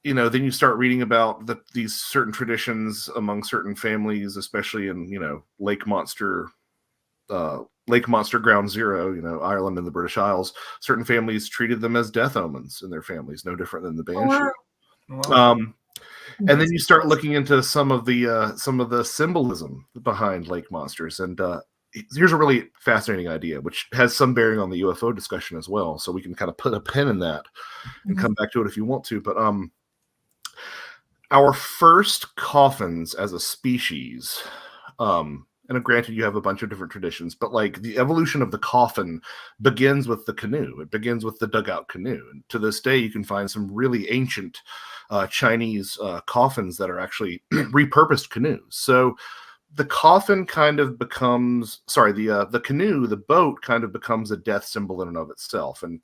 then you start reading about these certain traditions among certain families, especially in, Lake Monster Ground Zero, Ireland and the British Isles. Certain families treated them as death omens in their families, no different than the banshee. Wow. And then you start looking into some of the symbolism behind lake monsters, and here's a really fascinating idea, which has some bearing on the UFO discussion as well. So we can kind of put a pin in that and come back to it if you want to. But our first coffins as a species, and granted, you have a bunch of different traditions, but like the evolution of the coffin begins with the canoe. It begins with the dugout canoe. And to this day, you can find some really ancient Chinese coffins that are actually repurposed canoes. So the coffin kind of becomes, the canoe, the boat kind of becomes a death symbol in and of itself. And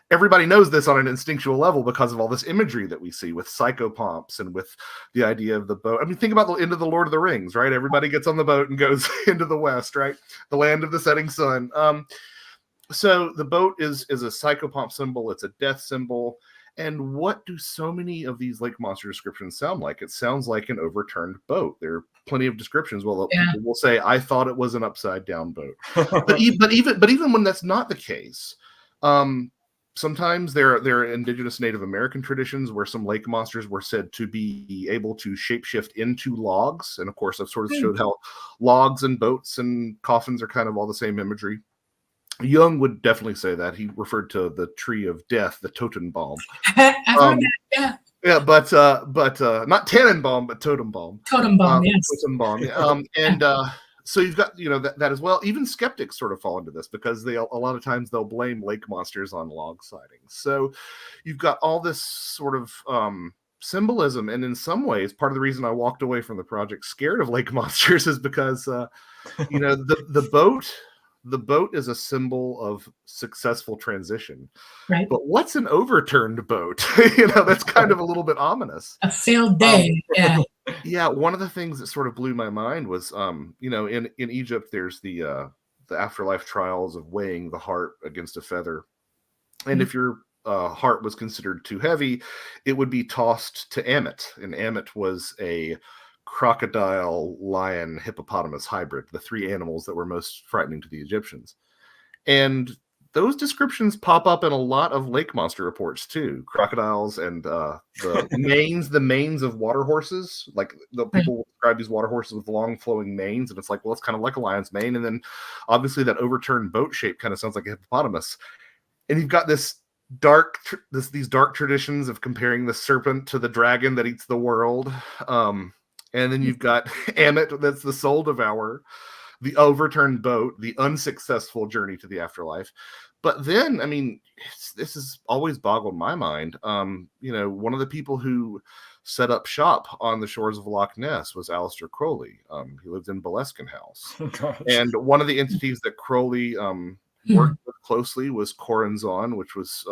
everybody knows this on an instinctual level because of all this imagery that we see with psychopomps and with the idea of the boat. I mean, think about the end of the Lord of the Rings, right? Everybody gets on the boat and goes into the West, right? The land of the setting sun. So the boat is a psychopomp symbol. It's a death symbol. And what do so many of these lake monster descriptions sound like? It sounds like an overturned boat. There are plenty of descriptions. Well, people will say, "I thought it was an upside down boat," but even when that's not the case, sometimes there are indigenous Native American traditions where some lake monsters were said to be able to shapeshift into logs, and of course, I've sort of showed how logs and boats and coffins are kind of all the same imagery. Jung would definitely say that. He referred to the tree of death, the Totenbaum. Yeah, but not Tannenbaum, but Totembaum. Totembaum, yes. Totembaum. So you've got that as well. Even skeptics sort of fall into this because a lot of times they'll blame lake monsters on log sightings. So you've got all this sort of symbolism, and in some ways, part of the reason I walked away from the project scared of lake monsters is because the boat is a symbol of successful transition. Right. But what's an overturned boat? That's kind of a little bit ominous. A failed day. Yeah. One of the things that sort of blew my mind was, in Egypt, there's the afterlife trials of weighing the heart against a feather. And if your heart was considered too heavy, it would be tossed to Ammit. And Ammit was a crocodile, lion, hippopotamus hybrid, the three animals that were most frightening to the Egyptians. And those descriptions pop up in a lot of lake monster reports too. Crocodiles and the manes of water horses. Like the people will describe these water horses with long flowing manes, and it's like, well, it's kind of like a lion's mane. And then obviously that overturned boat shape kind of sounds like a hippopotamus. And you've got these dark traditions of comparing the serpent to the dragon that eats the world. And then you've got Ammit, that's the soul devourer, the overturned boat, the unsuccessful journey to the afterlife. But then, I mean, this has always boggled my mind. One of the people who set up shop on the shores of Loch Ness was Aleister Crowley. He lived in Boleskine House. And one of the entities that Crowley worked with closely was Corazon, which was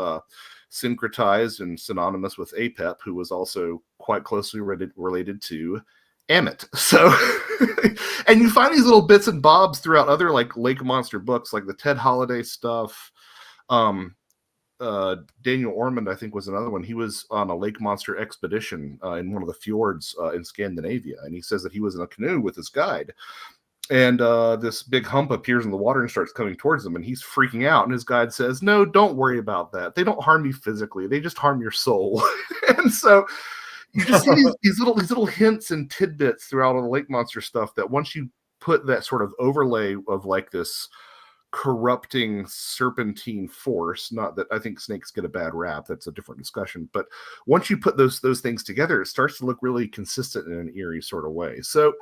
syncretized and synonymous with Apep, who was also quite closely related to Ammit. So, and you find these little bits and bobs throughout other like lake monster books, like the Ted Holiday stuff. Daniel Ormond, I think, was another one. He was on a lake monster expedition in one of the fjords in Scandinavia, and he says that he was in a canoe with his guide, and this big hump appears in the water and starts coming towards them, and he's freaking out, and his guide says, "No, don't worry about that. They don't harm you physically. They just harm your soul." And so you just see these little hints and tidbits throughout all the lake monster stuff that once you put that sort of overlay of like this corrupting serpentine force, not that I think snakes get a bad rap, that's a different discussion, but once you put those things together, it starts to look really consistent in an eerie sort of way. So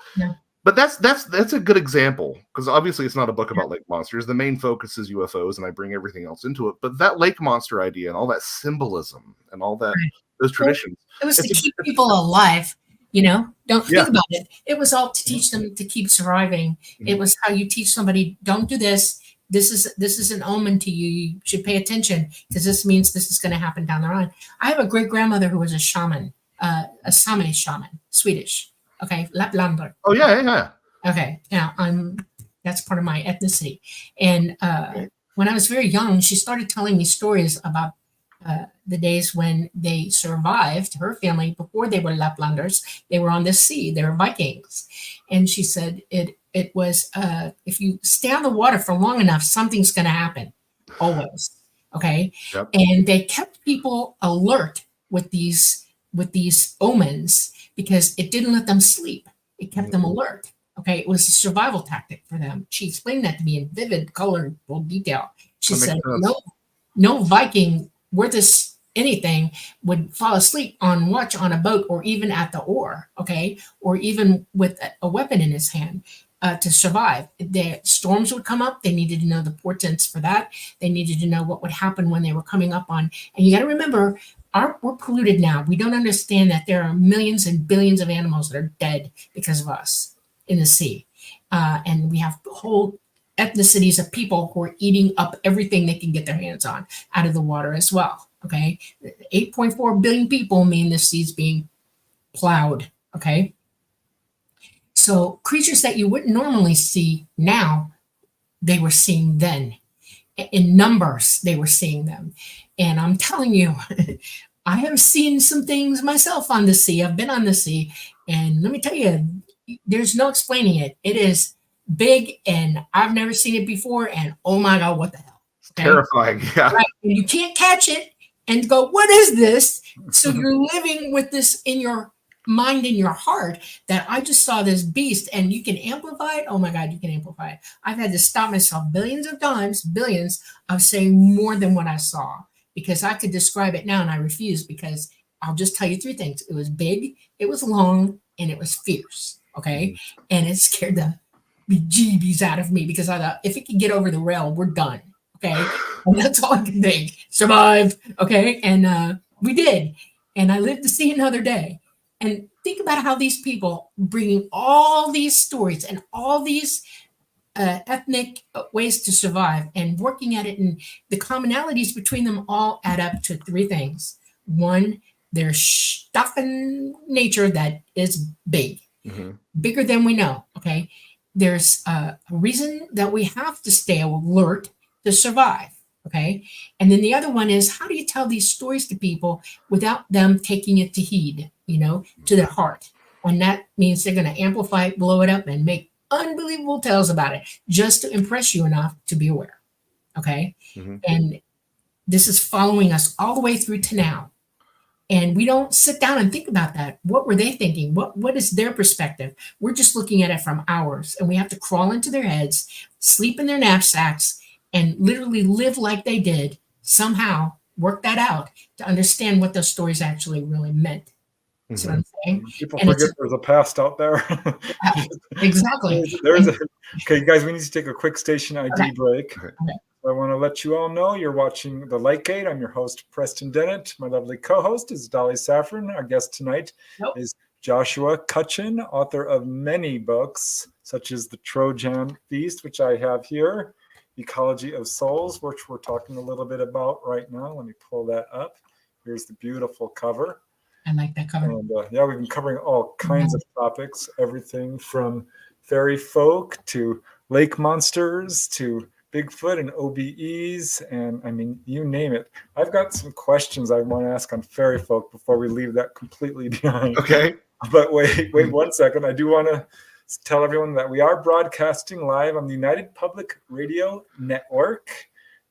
but that's a good example, because obviously it's not a book about lake monsters. The main focus is UFOs, and I bring everything else into it. But that lake monster idea and all that symbolism and all that those traditions, it was to keep people alive. Don't think about it. It was all to teach them to keep surviving. It was how you teach somebody, don't do this. This is an omen to you. You should pay attention because this means this is going to happen down the line. I have a great grandmother who was a shaman, a Sami shaman, Swedish. Okay, Laplander. Oh yeah. Okay, now that's part of my ethnicity. And when I was very young, she started telling me stories about the days when they survived, her family, before they were Laplanders. They were on the sea. They were Vikings. And she said it was, if you stay on the water for long enough, something's going to happen, always. Okay? Yep. And they kept people alert with these omens because it didn't let them sleep. It kept them alert. Okay, it was a survival tactic for them. She explained that to me in vivid, colorful detail. She That makes said, sense. no Viking worth anything would fall asleep on watch on a boat or even at the oar, okay, or even with a weapon in his hand to survive. The storms would come up. They needed to know the portents for that. They needed to know what would happen when they were coming up on. And you got to remember, we're polluted now. We don't understand that there are millions and billions of animals that are dead because of us in the sea. And we have whole ethnicities of people who are eating up everything they can get their hands on out of the water as well. Okay. 8.4 billion people mean the sea's being plowed. Okay. So creatures that you wouldn't normally see now, they were seeing then. In numbers, they were seeing them. And I'm telling you, I have seen some things myself on the sea. I've been on the sea. And let me tell you, there's no explaining it. It is big and I've never seen it before. And oh my God, what the hell? Okay? Terrifying. Yeah. Right. And you can't catch it and go, what is this? So you're living with this in your mind, in your heart, that I just saw this beast and you can amplify it. Oh my God, you can amplify it. I've had to stop myself billions of times, billions of saying more than what I saw because I could describe it now and I refuse because I'll just tell you three things. It was big, it was long, and it was fierce. Okay. And it scared the bejeebies out of me because I thought if it could get over the rail, we're done. Okay. And that's all I could think. Survive. Okay. And we did. And I lived to see another day. And think about how these people bringing all these stories and all these ethnic ways to survive and working at it, and the commonalities between them all add up to three things. One, there's stuff in nature that is big, bigger than we know. Okay, there's a reason that we have to stay alert to survive. Okay, and then the other one is how do you tell these stories to people without them taking it to heed, to their heart? And that means they're going to amplify it, blow it up, and make unbelievable tales about it just to impress you enough to be aware. Okay, and this is following us all the way through to now. And we don't sit down and think about that. What were they thinking? What is their perspective? We're just looking at it from ours, and we have to crawl into their heads, sleep in their knapsacks, and literally live like they did, somehow work that out to understand what those stories actually really meant. That's what I'm saying. People forget there's a past out there. Yeah, exactly. Okay, guys, we need to take a quick station ID break. Okay. I want to let you all know you're watching The Light Gate. I'm your host, Preston Dennett. My lovely co-host is Dolly Saffron. Our guest tonight is Joshua Cutchin, author of many books, such as The Trojan Feast, which I have here, Ecology of Souls, which we're talking a little bit about right now. Let me pull that up. Here's the beautiful cover. I like that cover. And we've been covering all kinds of topics, everything from fairy folk to lake monsters to Bigfoot and OBEs, and I mean, you name it. I've got some questions I want to ask on fairy folk before we leave that completely behind. Okay. But wait 1 second. I do want to tell everyone that we are broadcasting live on the United Public Radio Network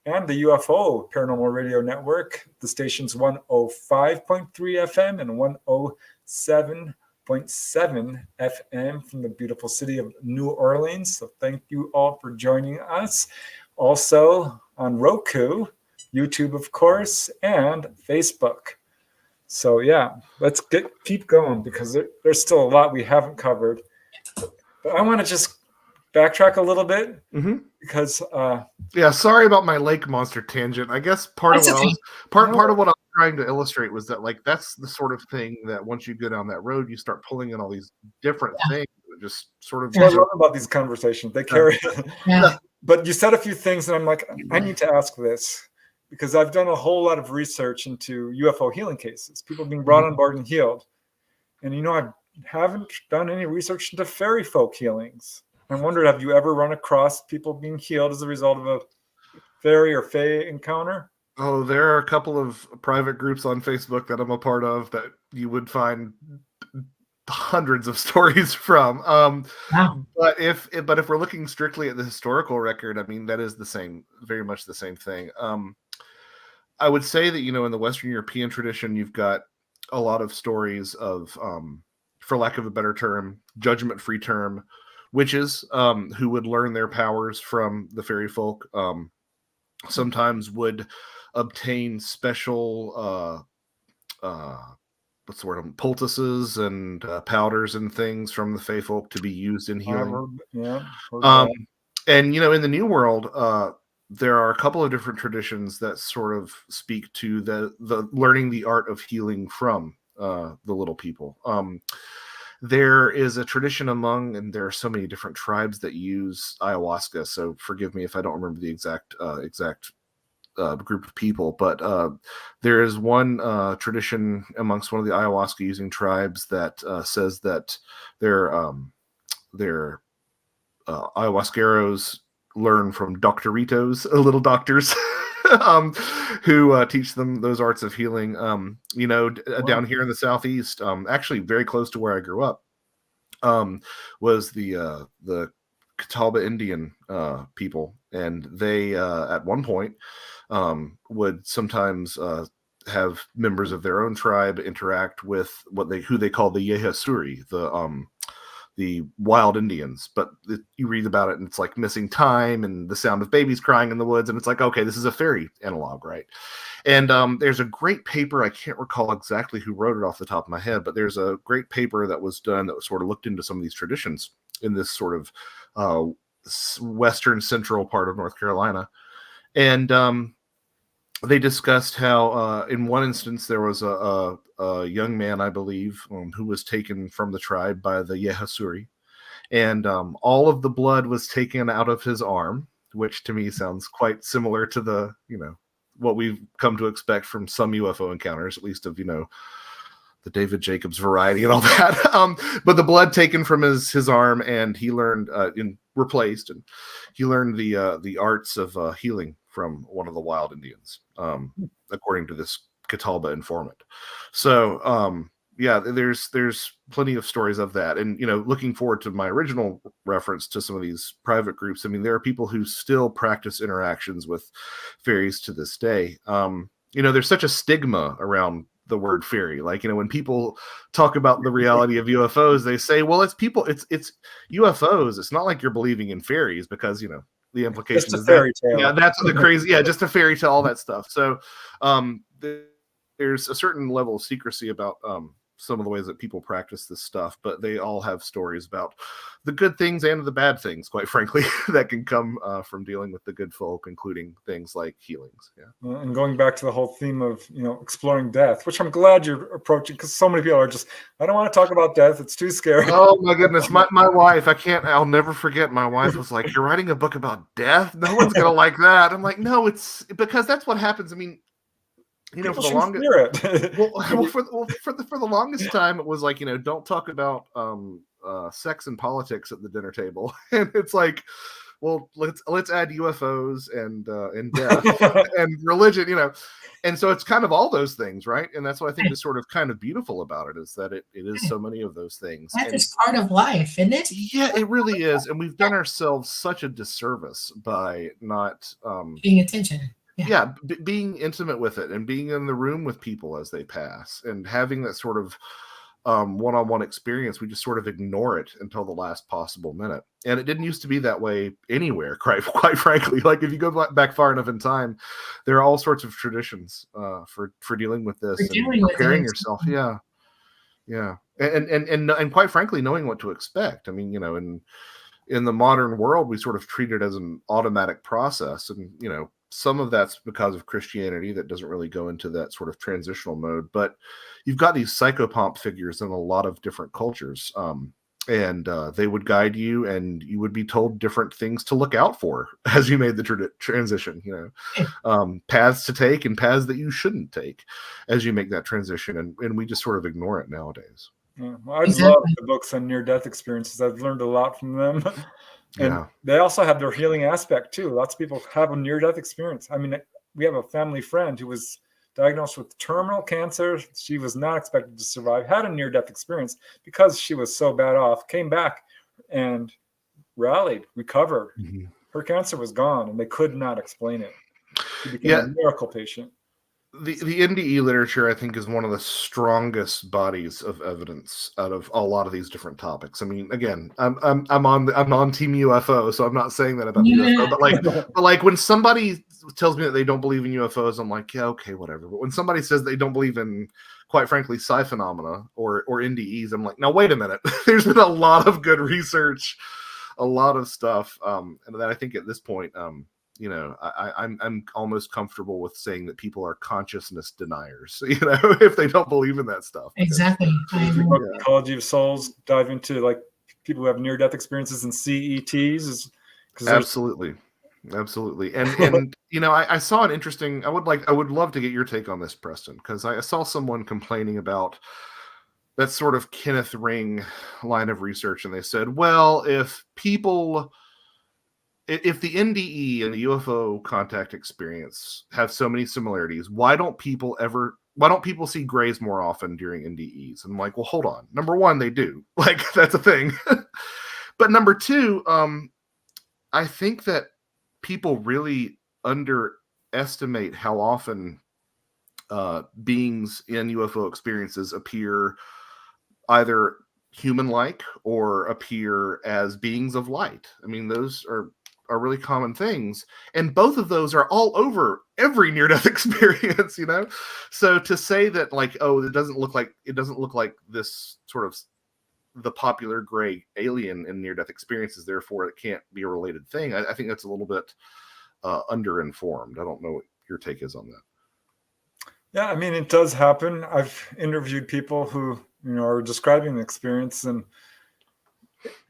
and the UFO Paranormal Radio Network. The station's 105.3 FM and 107.7 FM from the beautiful city of New Orleans. So thank you all for joining us. Also on Roku, YouTube, of course, and Facebook. So yeah, let's keep going because there's still a lot we haven't covered. But I want to just backtrack a little bit because sorry about my lake monster tangent. I guess part of what I was trying to illustrate was that like that's the sort of thing that once you go down that road, you start pulling in all these different things that just sort of. I love about these conversations. They carry. But you said a few things, and I'm like, I need to ask this because I've done a whole lot of research into UFO healing cases, people being brought on board and healed, and I haven't done any research into fairy folk healings. I wondered, have you ever run across people being healed as a result of a fairy or fae encounter? Oh, there are a couple of private groups on Facebook that I'm a part of that you would find hundreds of stories from. But if we're looking strictly at the historical record, I mean, that is very much the same thing. I would say that, in the Western European tradition, you've got a lot of stories of, for lack of a better term, judgment-free term, witches who would learn their powers from the fairy folk. Sometimes would obtain special what's the word? Poultices and powders and things from the fae folk to be used in healing. And in the New World, there are a couple of different traditions that sort of speak to the learning the art of healing from the little people. There is a tradition and there are so many different tribes that use ayahuasca. So forgive me if I don't remember the exact group of people, but there is one tradition amongst one of the ayahuasca using tribes that says that their ayahuasqueros learn from doctoritos, little doctors, who teach them those arts of healing. Down here in the Southeast, actually very close to where I grew up, was the Catawba Indian people, and they at one point would sometimes have members of their own tribe interact with who they call the Yehasuri, the wild Indians. But you read about it and it's like missing time and the sound of babies crying in the woods, and it's like, okay, this is a fairy analog, right? And there's a great paper, I can't recall exactly who wrote it off the top of my head, but there's a great paper that was done that sort of looked into some of these traditions in this sort of western central part of North Carolina. And they discussed how in one instance there was a young man, I believe, who was taken from the tribe by the Yehasuri, and all of the blood was taken out of his arm, which to me sounds quite similar to the what we've come to expect from some UFO encounters, at least of the David Jacobs variety and all that. But the blood taken from his arm, and he learned replaced, and he learned the arts of healing from one of the wild Indians, according to this Catawba informant. So there's plenty of stories of that. And looking forward to my original reference to some of these private groups, I mean, there are people who still practice interactions with fairies to this day. There's such a stigma around the word fairy. Like, when people talk about the reality of UFOs, they say, well, it's UFOs. It's not like you're believing in fairies, because the implication is fairy tale. Yeah, that's the crazy. Yeah, just a fairy tale, all that stuff. So there's a certain level of secrecy about some of the ways that people practice this stuff, but they all have stories about the good things and the bad things, quite frankly, that can come from dealing with the good folk, including things like healings. Yeah. And going back to the whole theme of exploring death, which I'm glad you're approaching, because so many people are just, I don't want to talk about death, it's too scary. Oh my goodness, my wife, I'll never forget, my wife was like, you're writing a book about death? No one's gonna like that. I'm like, no, it's because that's what happens. I mean, for the longest for the longest time, it was like, don't talk about sex and politics at the dinner table. And it's like, well, let's add UFOs and death and religion, and so it's kind of all those things, right? And that's what I think is sort of kind of beautiful about it, is that it is so many of those things. That is part of life, isn't it? Yeah, it really is. And we've done ourselves such a disservice by not paying attention. Yeah, being intimate with it and being in the room with people as they pass and having that sort of one-on-one experience. We just sort of ignore it until the last possible minute. And it didn't used to be that way anywhere, quite frankly. Like, if you go back far enough in time, there are all sorts of traditions for dealing with this and preparing yourself. Yeah. And quite frankly, knowing what to expect. I mean, in the modern world, we sort of treat it as an automatic process. And, some of that's because of Christianity that doesn't really go into that sort of transitional mode. But you've got these psychopomp figures in a lot of different cultures. And they would guide you, and you would be told different things to look out for as you made the transition, paths to take and paths that you shouldn't take as you make that transition. And we just sort of ignore it nowadays. Yeah. Well, I love the books on near-death experiences. I've learned a lot from them. And they also have their healing aspect too. Lots of people have a near-death experience. I mean, we have a family friend who was diagnosed with terminal cancer. She was not expected to survive, had a near-death experience because she was so bad off, came back and rallied, recovered. Mm-hmm. Her cancer was gone, and they could not explain it. She became a miracle patient. the NDE literature, I think, is one of the strongest bodies of evidence out of a lot of these different topics. I mean, again, I'm on Team UFO, so I'm not saying that about UFO, but like when somebody tells me that they don't believe in UFOs, I'm like, yeah, okay, whatever. But when somebody says they don't believe in, quite frankly, psi phenomena or NDEs, I'm like, now wait a minute. There's been a lot of good research, a lot of stuff, and that I think at this point, you know, I'm almost comfortable with saying that people are consciousness deniers, you know, if they don't believe in that stuff. Exactly. Ecology of Souls, dive into like people who have near-death experiences and CETs. Absolutely. And you know, I saw an interesting, I would love to get your take on this, Preston, because I saw someone complaining about that sort of Kenneth Ring line of research, and they said, well, if the NDE and the UFO contact experience have so many similarities, why don't people see grays more often during NDEs? And I'm like, well, hold on. Number one, they do. Like, that's a thing. But number two, I think that people really underestimate how often beings in UFO experiences appear either human-like or appear as beings of light. I mean, those are really common things, and both of those are all over every near-death experience, you know. So to say that, like, oh, it doesn't look like this sort of the popular gray alien in near-death experiences, therefore it can't be a related thing, I think that's a little bit underinformed. I don't know what your take is on that. Yeah, I mean, it does happen. I've interviewed people who, you know, are describing the experience, and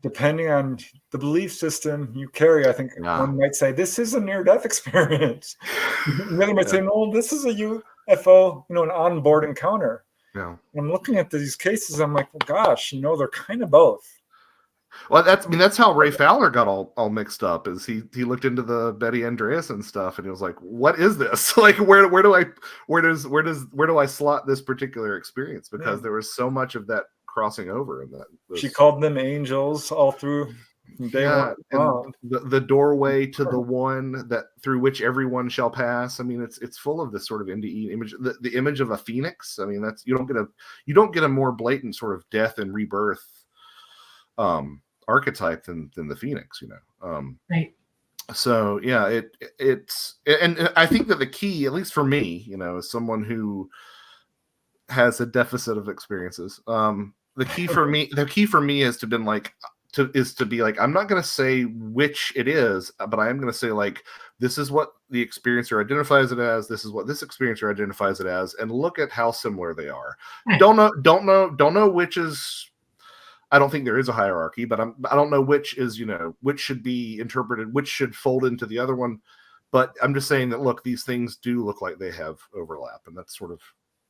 depending on the belief system you carry, I think one might say this is a near-death experience. The other might say, no, this is a UFO, you know, an onboard encounter. Yeah. I'm looking at these cases, I'm like, well, gosh, you know, they're kind of both. Well, that's how Ray Fowler got all mixed up. Is he looked into the Betty Andreasson stuff, and he was like, what is this? Like, where do I slot this particular experience? Because there was so much of that crossing over in that. She called them angels all through day one. And the doorway to the one that through which everyone shall pass. I mean, it's full of this sort of NDE image. The image of a phoenix. I mean, that's you don't get a more blatant sort of death and rebirth archetype than the phoenix, you know. Right. So yeah, it's and I think that the key, at least for me, you know, as someone who has a deficit of experiences, the key for me is to be like, I'm not going to say which it is, but I am going to say, like, this is what the experiencer identifies it as. This is what this experiencer identifies it as, and look at how similar they are. Right. Don't know which is. I don't think there is a hierarchy, but I don't know which is, you know, which should be interpreted, which should fold into the other one. But I'm just saying that, look, these things do look like they have overlap, and that's sort of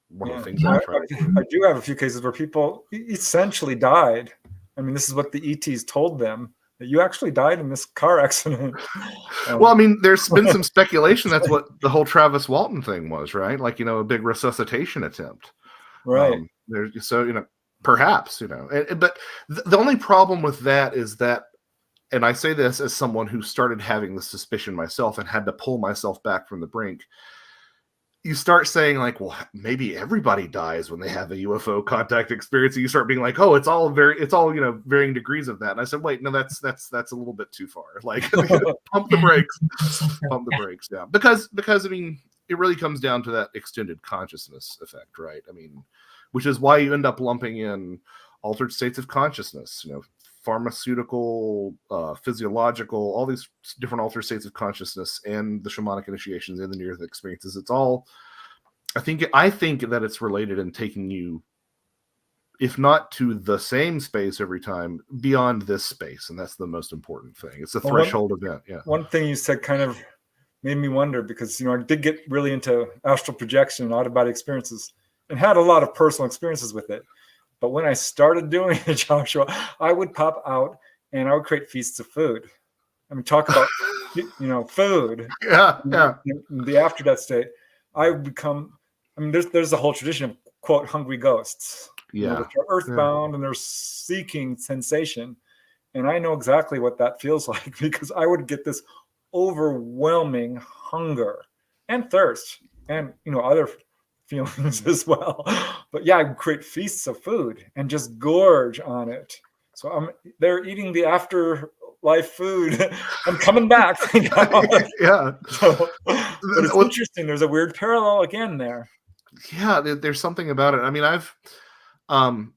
one of the things I try. I do have a few cases where people essentially died. I mean, this is what the ETs told them, that you actually died in this car accident. Well, I mean, there's been some speculation that's what the whole Travis Walton thing was, right? Like, you know, a big resuscitation attempt. Right. So, you know, perhaps, you know, but the only problem with that is that, and I say this as someone who started having the suspicion myself and had to pull myself back from the brink. You start saying, like, well, maybe everybody dies when they have a UFO contact experience. And you start being like, oh, it's all, you know, varying degrees of that. And I said, wait, no, that's a little bit too far. Like, pump the brakes. Yeah. Because I mean, it really comes down to that extended consciousness effect, right? I mean, which is why you end up lumping in altered states of consciousness, you know, pharmaceutical, physiological, all these different altered states of consciousness, and the shamanic initiations and the near-death experiences. It's all, I think that it's related in taking you, if not to the same space every time, beyond this space, and that's the most important thing. It's a threshold event. Yeah. One thing you said kind of made me wonder, because, you know, I did get really into astral projection and out-of-body experiences, and had a lot of personal experiences with it. But when I started doing it, Joshua, I would pop out and I would create feasts of food. I mean, talk about, you know, food. Yeah. In the after-death state, I would become, I mean, there's a whole tradition of, quote, hungry ghosts. Yeah. You know, they're earthbound and they're seeking sensation. And I know exactly what that feels like, because I would get this overwhelming hunger and thirst. and other feelings as well. But yeah, I create feasts of food and just gorge on it. So they're eating the afterlife food. I'm coming back. Thank God. Yeah. So, but it's interesting. There's a weird parallel again there. Yeah, there's something about it. I mean, I'm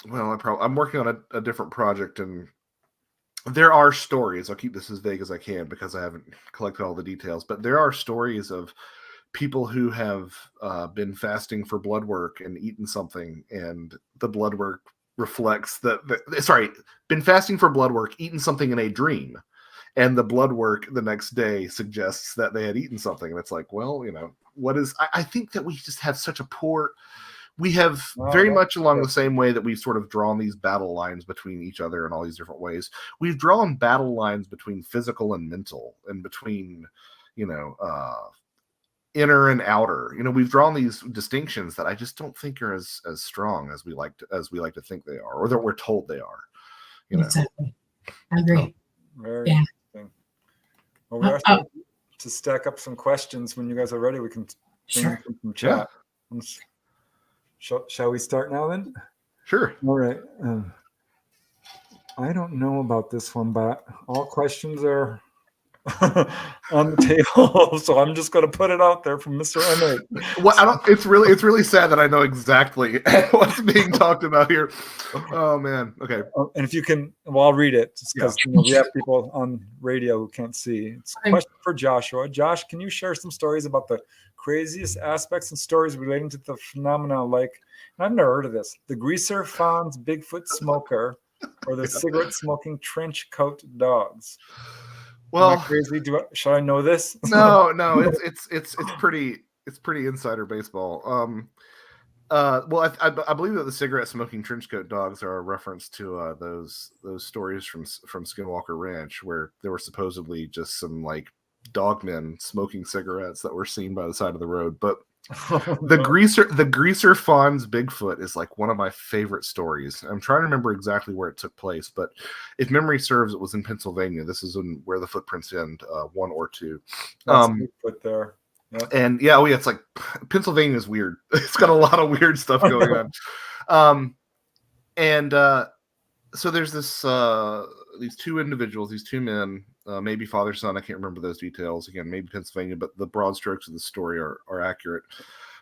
working on a different project, and there are stories. I'll keep this as vague as I can because I haven't collected all the details, but there are stories of people who have been fasting for blood work and eaten something, and the blood work reflects been fasting for blood work, eaten something in a dream, and the blood work the next day suggests that they had eaten something. And it's like, well, what is, I think that we just have such a poor, we have very much along the same way that we've sort of drawn these battle lines between each other in all these different ways. We've drawn battle lines between physical and mental, and between, inner and outer. We've drawn these distinctions that I just don't think are as strong as we like to think they are, or that we're told they are. Exactly. I agree. Very interesting. Well, we are starting to stack up some questions. When you guys are ready, we can bring them from chat. Yeah. Shall we start now then? Sure. All right. I don't know about this one, but all questions are on the table, so I'm just going to put it out there from Mr. M8. Well, it's really sad that I know exactly what's being talked about here. Oh man. Okay. And if you can, I'll read it because we have people on radio who can't see. It's a question for Joshua. Josh, can you share some stories about the craziest aspects and stories relating to the phenomena, like, and I've never heard of this, the greaser fawn's Bigfoot smoker, or the cigarette smoking trench coat dogs? Well, crazy. Should I know this? No, it's pretty insider baseball. Well, I believe that the cigarette smoking trenchcoat dogs are a reference to those stories from Skinwalker Ranch, where there were supposedly just some like dogmen smoking cigarettes that were seen by the side of the road. But the greaser fawn's Bigfoot is like one of my favorite stories. I'm trying to remember exactly where it took place, but if memory serves, it was in Pennsylvania. This is where the footprints end, 1 or 2. That's Bigfoot there. Yeah. And it's like Pennsylvania is weird. It's got a lot of weird stuff going on. So there's these two individuals, these two men, maybe father, son, I can't remember those details. Again, maybe Pennsylvania, but the broad strokes of the story are accurate.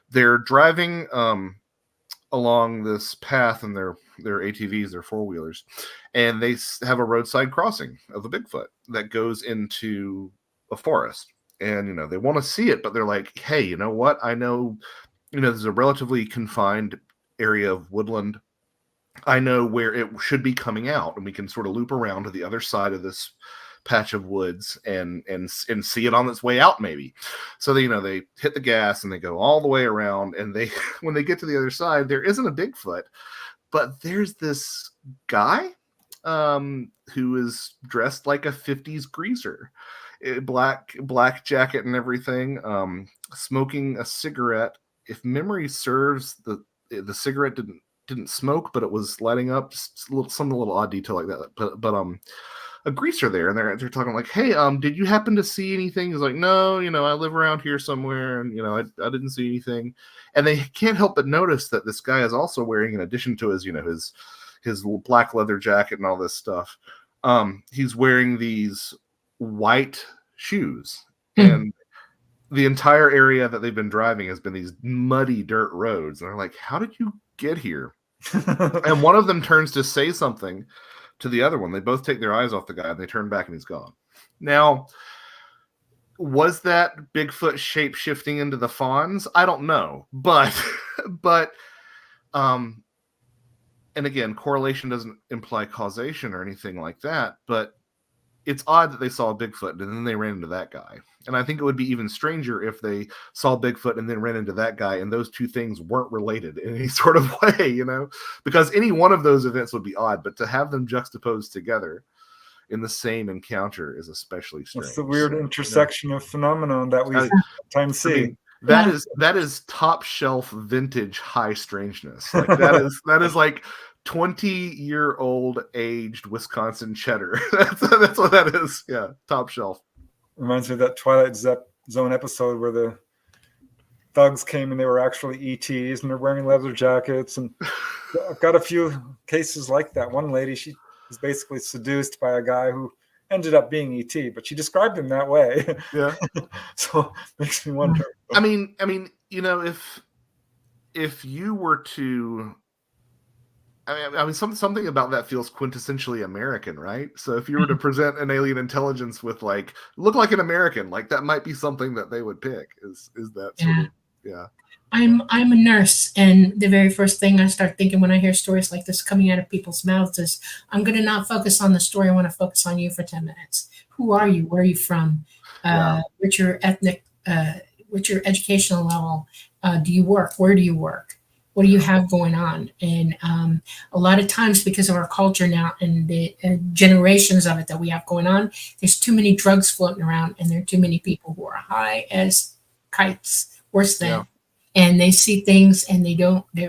They're driving along this path in their ATVs, their 4-wheelers, and they have a roadside crossing of a Bigfoot that goes into a forest. And, they want to see it, but they're like, hey, you know what? I know, there's a relatively confined area of woodland. I know where it should be coming out, and we can sort of loop around to the other side of this patch of woods and see it on its way out, maybe. So they hit the gas and they go all the way around, and when they get to the other side, there isn't a Bigfoot, but there's this guy who is dressed like a 50s greaser, black jacket and everything, smoking a cigarette. If memory serves, the cigarette didn't smoke, but it was lighting up, just some little odd detail like that. But a greaser there, and they're talking like, hey, did you happen to see anything? He's like, no, I live around here somewhere, and I didn't see anything. And they can't help but notice that this guy is also wearing, in addition to his his black leather jacket and all this stuff, he's wearing these white shoes, and the entire area that they've been driving has been these muddy dirt roads. And they're like, how did you get here? And one of them turns to say something to the other one. They both take their eyes off the guy, and they turn back, and he's gone. Now, was that Bigfoot shape shifting into the fawns? I don't know, but and again, correlation doesn't imply causation or anything like that, but it's odd that they saw a Bigfoot and then they ran into that guy. And I think it would be even stranger if they saw Bigfoot and then ran into that guy, and those two things weren't related in any sort of way, because any one of those events would be odd, but to have them juxtaposed together in the same encounter is especially strange. It's the weird intersection of phenomenon that we sometimes see. I mean, that is top shelf vintage high strangeness. Like that is like 20-year-old aged Wisconsin cheddar. That's what that is. Yeah, top shelf. Reminds me of that Twilight Zone episode where the thugs came and they were actually ETs and they're wearing leather jackets. And I've got a few cases like that. One lady, she was basically seduced by a guy who ended up being ET, but she described him that way. Yeah. So it makes me wonder. I mean, you know, if you were to, I mean, something about that feels quintessentially American, right? So if you were to present an alien intelligence with like, look like an American, like that might be something that they would pick. Is that sort of, yeah. I'm a nurse, and the very first thing I start thinking when I hear stories like this coming out of people's mouths is, I'm going to not focus on the story. I want to focus on you for 10 minutes. Who are you? Where are you from? What's your ethnic? What's your educational level? Do you work? Where do you work? What do you have going on? And a lot of times, because of our culture now and the generations of it that we have going on, there's too many drugs floating around, and there are too many people who are high as kites, worse than. Yeah. And they see things and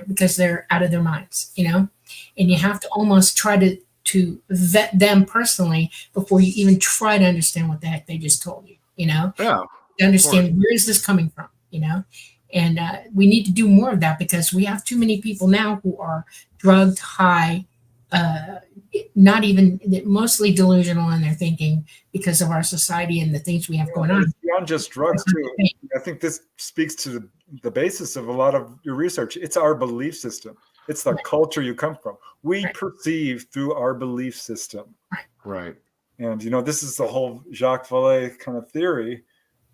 because they're out of their minds, you know, and you have to almost try to vet them personally before you even try to understand what the heck they just told you, you know, to understand where is this coming from, you know, and we need to do more of that, because we have too many people now who are drugged, high, not even mostly delusional in their thinking because of our society and the things we have going on. It's beyond just drugs too. I think this speaks to the basis of a lot of your research. It's our belief system. It's the culture you come from. We perceive through our belief system. Right. And, you know, this is the whole Jacques Vallée kind of theory,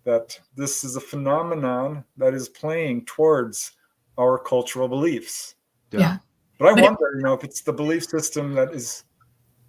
that this is a phenomenon that is playing towards our cultural beliefs. Yeah. But I wonder, you know, if it's the belief system that is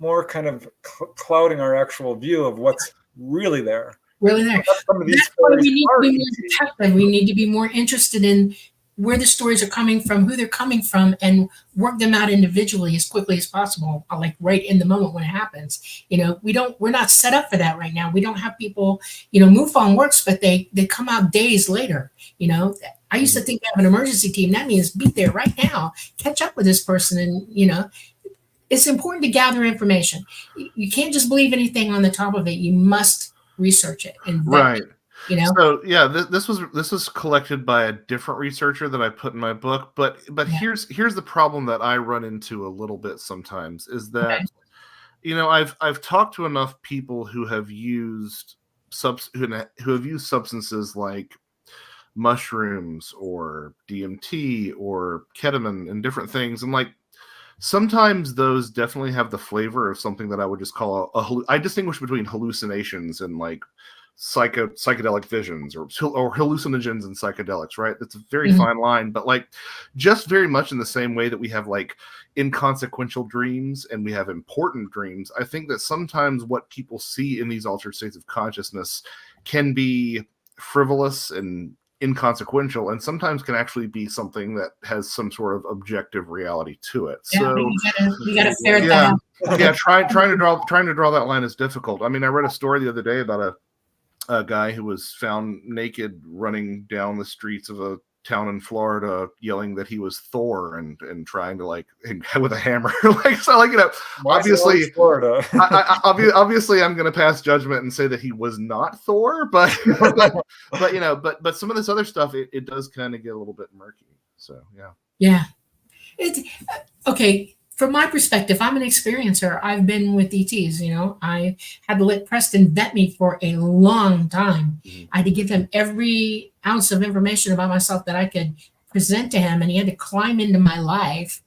more kind of clouding our actual view of what's really there. Really there. That's why we need to be more detective. We need to be more interested in where the stories are coming from, who they're coming from, and work them out individually as quickly as possible, like right in the moment when it happens. You know, we're not set up for that right now. We don't have people, you know, MUFON works, but they come out days later. You know, I used to think we have an emergency team. That means be there right now, catch up with this person. And, you know, it's important to gather information. You can't just believe anything on the top of it. You must research it. And right. You know? So yeah, this was collected by a different researcher that I put in my book, but here's the problem that I run into a little bit sometimes is that you know, I've talked to enough people who have used substances like mushrooms or DMT or ketamine and different things, and like sometimes those definitely have the flavor of something that I would just call I distinguish between hallucinations and like psychedelic visions or hallucinogens and psychedelics, right? That's a very fine line, but like just very much in the same way that we have like inconsequential dreams and we have important dreams, I think that sometimes what people see in these altered states of consciousness can be frivolous and inconsequential, and sometimes can actually be something that has some sort of objective reality to it. Yeah, so you gotta ferret that out. Yeah, trying to draw that line is difficult. I mean, I read a story the other day about a guy who was found naked running down the streets of a town in Florida, yelling that he was Thor and trying to like with a hammer. Like, so like, you know, obviously Florida. obviously I'm going to pass judgment and say that he was not Thor, but you know, but some of this other stuff, it does kind of get a little bit murky. So yeah, it's okay. From my perspective, I'm an experiencer. I've been with ETs, you know. I had to let Preston vet me for a long time. I had to give him every ounce of information about myself that I could present to him, and he had to climb into my life,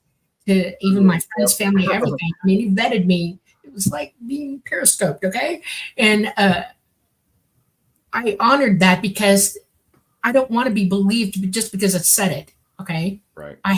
to even my friends, family, everything. I mean, he vetted me. It was like being periscoped, okay? And I honored that because I don't want to be believed just because it said it, okay? Right. I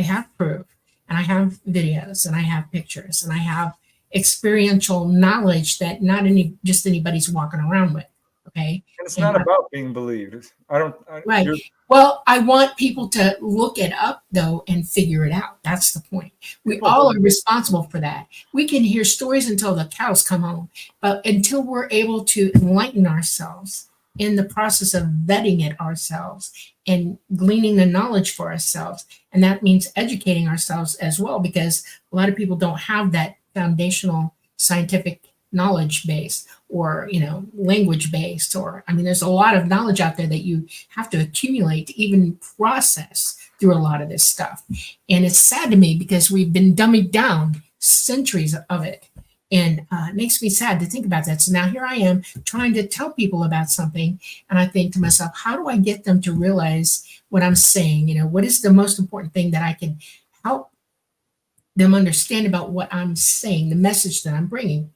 have proof, and I have videos, and I have pictures, and I have experiential knowledge that not just anybody's walking around with. Okay. And it's not about being believed. Right. Well, I want people to look it up though and figure it out. That's the point. We all are responsible for that. We can hear stories until the cows come home, but until we're able to enlighten ourselves in the process of vetting it ourselves and gleaning the knowledge for ourselves. And that means educating ourselves as well, because a lot of people don't have that foundational scientific knowledge based or, language based, or, I mean, there's a lot of knowledge out there that you have to accumulate to even process through a lot of this stuff. And it's sad to me because we've been dumbing down centuries of it. And it makes me sad to think about that. So now here I am trying to tell people about something. And I think to myself, how do I get them to realize what I'm saying? What is the most important thing that I can help them understand about what I'm saying, the message that I'm bringing?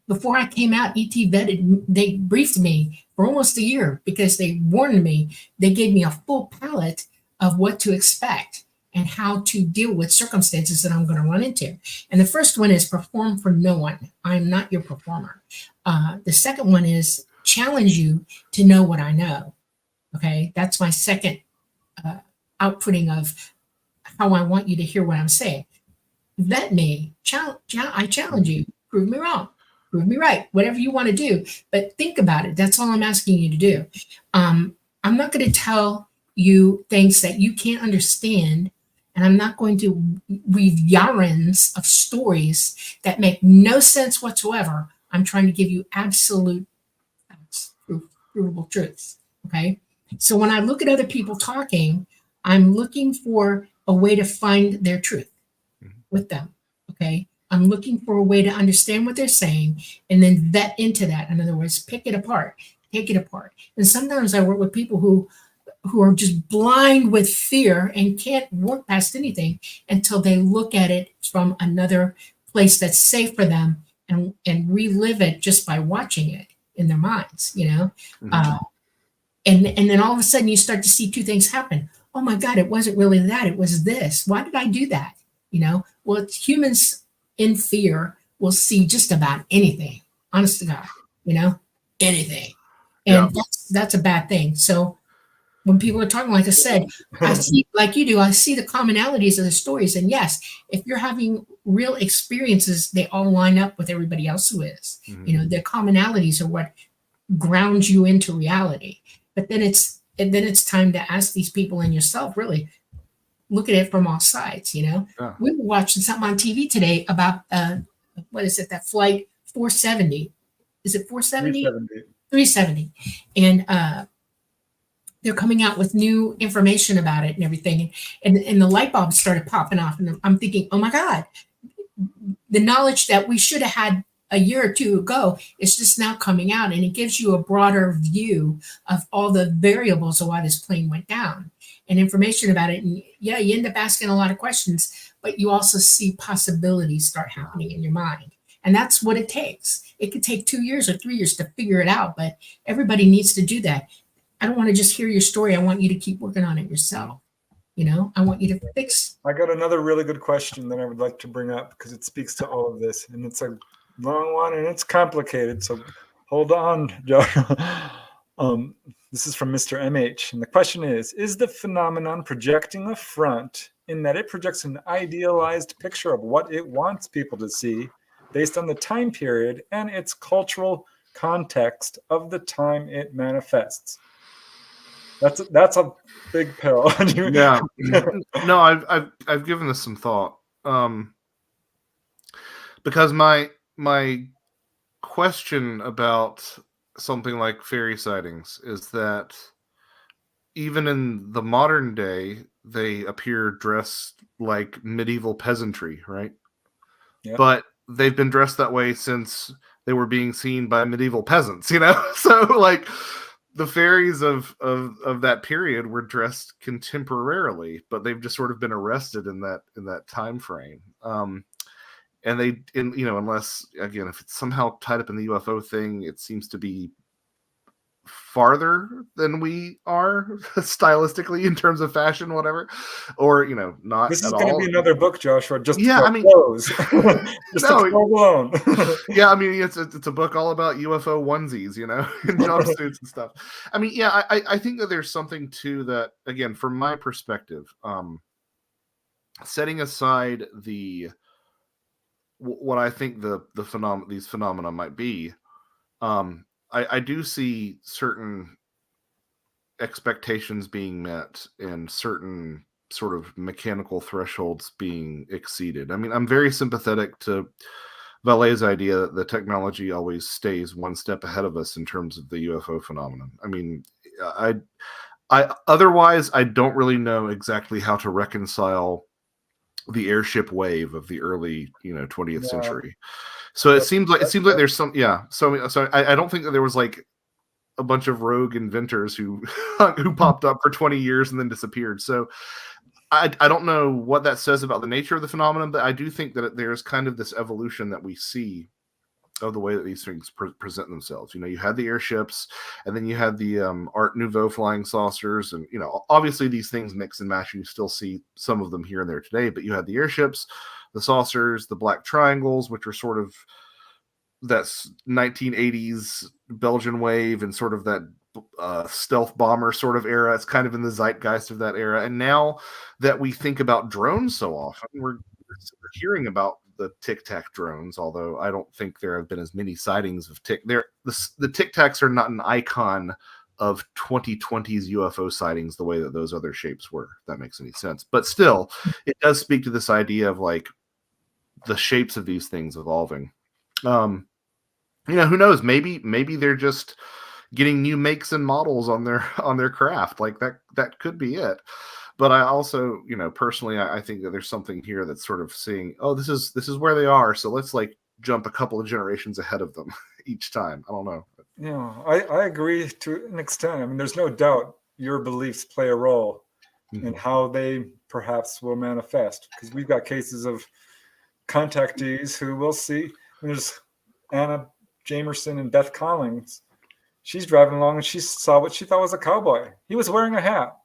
Before I came out, they briefed me for almost a year because they warned me. They gave me a full palette of what to expect and how to deal with circumstances that I'm going to run into. And the first one is perform for no one. I'm not your performer. The second one is challenge you to know what I know. Okay, that's my second outputting of how I want you to hear what I'm saying. Vet me, I challenge you, prove me wrong, prove me right, whatever you want to do, but think about it. That's all I'm asking you to do. I'm not going to tell you things that you can't understand, and I'm not going to weave yarns of stories that make no sense whatsoever. I'm trying to give you absolute facts, provable truths. Okay. So when I look at other people talking, I'm looking for a way to find their truth with them. Okay. I'm looking for a way to understand what they're saying and then vet into that. In other words, pick it apart, take it apart. And sometimes I work with people who are just blind with fear and can't work past anything until they look at it from another place that's safe for them and relive it just by watching it in their minds, Mm-hmm. And then all of a sudden you start to see two things happen. Oh my God, it wasn't really that, it was this. Why did I do that? Well, it's humans in fear will see just about anything, honest to God, anything. And that's a bad thing. So when people are talking, like I said, I see, like you do, I see the commonalities of the stories. And yes, if you're having real experiences, they all line up with everybody else who is. Mm-hmm. The commonalities are what grounds you into reality. But then it's time to ask these people and yourself, really look at it from all sides. Yeah. We were watching something on TV today about what is it? That flight 470. Is it 470? 370. And they're coming out with new information about it and everything. And the light bulbs started popping off. And I'm thinking, oh my God, the knowledge that we should have had a year or two ago is just now coming out. And it gives you a broader view of all the variables of why this plane went down and information about it. And yeah, you end up asking a lot of questions, but you also see possibilities start happening in your mind. And that's what it takes. It could take 2 years or 3 years to figure it out, but everybody needs to do that. I don't want to just hear your story. I want you to keep working on it yourself. I want you to fix. I got another really good question that I would like to bring up because it speaks to all of this, and it's a long one and it's complicated. So hold on, Joe. This is from Mr. MH, and the question is the phenomenon projecting a front in that it projects an idealized picture of what it wants people to see based on the time period and its cultural context of the time it manifests? That's a big pill. Yeah. No, I've given this some thought. Because my question about something like fairy sightings is that even in the modern day, they appear dressed like medieval peasantry, right? Yep. But they've been dressed that way since they were being seen by medieval peasants, So like the fairies of that period were dressed contemporarily, but they've just sort of been arrested in that time frame. And unless, again, if it's somehow tied up in the UFO thing, it seems to be farther than we are stylistically in terms of fashion, whatever, or not. This is going to be another book, Joshua. Just clothes. Just no, alone. Yeah, I mean, it's a book all about UFO onesies, and jumpsuits and stuff. I mean, yeah, I think that there's something to that. Again, from my perspective, setting aside what I think these phenomena might be, I do see certain expectations being met and certain sort of mechanical thresholds being exceeded. I mean, I'm very sympathetic to Valet's idea that the technology always stays one step ahead of us in terms of the UFO phenomenon. I mean, I otherwise I don't really know exactly how to reconcile the airship wave of the early 20th century. So it seems like there's some so I don't think that there was like a bunch of rogue inventors who popped up for 20 years and then disappeared. So I don't know what that says about the nature of the phenomenon, but I do think that there's kind of this evolution that we see of the way that these things present themselves. You had the airships, and then you had the Art Nouveau flying saucers, and obviously these things mix and match, and you still see some of them here and there today. But you had the airships, the saucers, the black triangles, which are sort of that 1980s Belgian wave and sort of that stealth bomber sort of era. It's kind of in the zeitgeist of that era. And now that we think about drones so often, we're hearing about the Tic Tac drones, although I don't think there have been as many sightings of the Tic Tacs are not an icon of 2020's UFO sightings the way that those other shapes were, if that makes any sense. But still, it does speak to this idea of like the shapes of these things evolving. Who knows? Maybe they're just getting new makes and models on their craft. Like that could be it. But I also, personally, I think that there's something here that's sort of saying, oh, this is where they are. So let's like jump a couple of generations ahead of them each time. I don't know. Yeah, I agree to an extent. I mean, there's no doubt your beliefs play a role in how they perhaps will manifest, because we've got cases of contactees who we'll see. There's Anna Jamerson and Beth Collins. She's driving along and she saw what she thought was a cowboy. He was wearing a hat.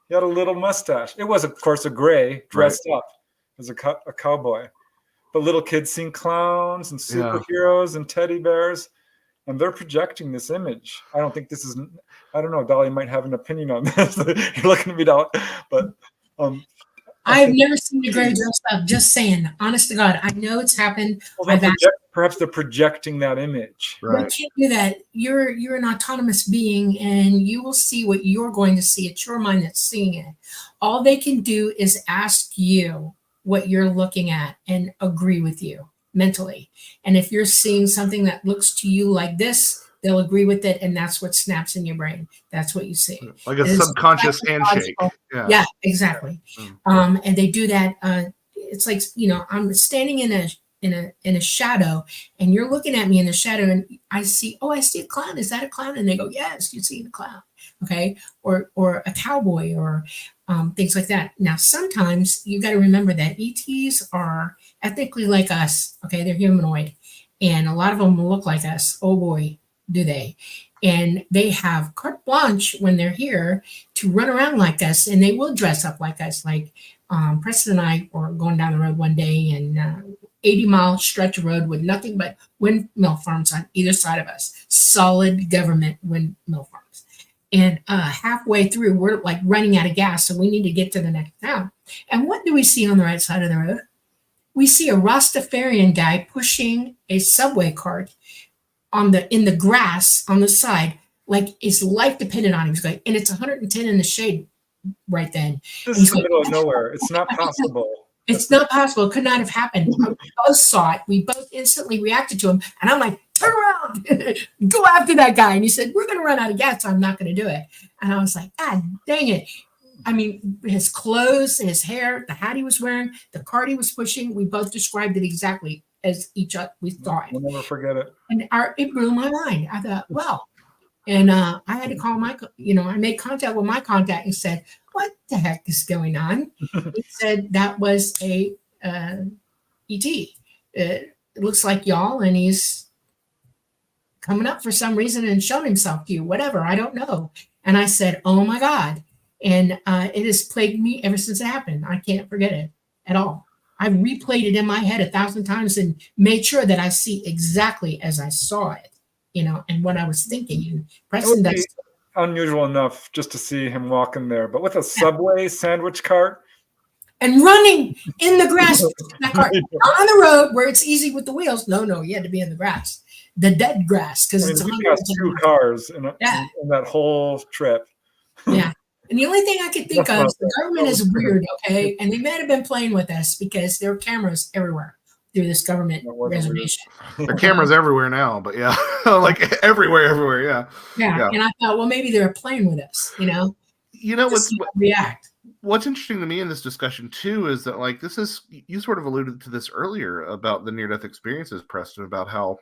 He had a little mustache. It was, of course, a gray dressed up as a cowboy. But little kids seen clowns and superheroes and teddy bears, and they're projecting this image. I don't think this is. I don't know. Dolly might have an opinion on this. You're looking at me, Dolly, but I've never seen a gray dressed up. Just saying, honest to God, I know it's happened. Well, perhaps they're projecting that image. Right. You can't do that. You're an autonomous being, and you will see what you're going to see. It's your mind that's seeing it. All they can do is ask you what you're looking at and agree with you mentally. And if you're seeing something that looks to you like this, they'll agree with it, and that's what snaps in your brain. That's what you see. Like a subconscious handshake. Yeah, exactly. And they do that. It's like, I'm standing in a shadow, and you're looking at me in the shadow, and I see a clown. Is that a clown? And they go, yes, you see the clown. Okay. Or a cowboy, or things like that. Now, sometimes you got to remember that ETs are ethnically like us. Okay. They're humanoid, and a lot of them look like us. Oh boy, do they. And they have carte blanche when they're here to run around like us, and they will dress up like us. Like Preston and I were going down the road one day, and 80-mile stretch of road with nothing but windmill farms on either side of us. Solid government windmill farms. And halfway through, we're like running out of gas, so we need to get to the next town. And what do we see on the right side of the road? We see a Rastafarian guy pushing a subway cart in the grass on the side, like his life depended on him. He's like, and it's 110 in the shade right then. This is the middle of nowhere. It's not possible. It's not possible. It could not have happened. We both saw it. We both instantly reacted to him. And I'm like, turn around, go after that guy. And he said, we're going to run out of gas, so I'm not going to do it. And I was like, God dang it. I mean, his clothes, his hair, the hat he was wearing, the cart he was pushing, we both described it exactly as each other. We saw it. We'll never forget it. And it blew my mind. I thought, well, and I had to call I made contact with my contact and said, what the heck is going on? He said that was a ET. It looks like y'all, and he's coming up for some reason and showing himself to you, whatever, I don't know. And I said, oh my God. And it has plagued me ever since it happened. I can't forget it at all. I've replayed it in my head 1,000 times and made sure that I see exactly as I saw it, and what I was thinking. And Preston, that's unusual enough just to see him walking there, but with a Subway sandwich cart and running in the grass. That cart, not on the road where it's easy with the wheels. No, you had to be in the grass, the dead grass, because it's he got 2 cars in that whole trip. Yeah. And the only thing I could think of is the government is weird, okay? And they might have been playing with us because there are cameras everywhere, through this government That wasn't weird. reservation. There are cameras everywhere now, but yeah, like everywhere. Yeah. Yeah. And I thought, well, maybe they're playing with us, You know what's react. What's interesting to me in this discussion too is that, like, this is, you sort of alluded to this earlier about the near-death experiences, Preston, about how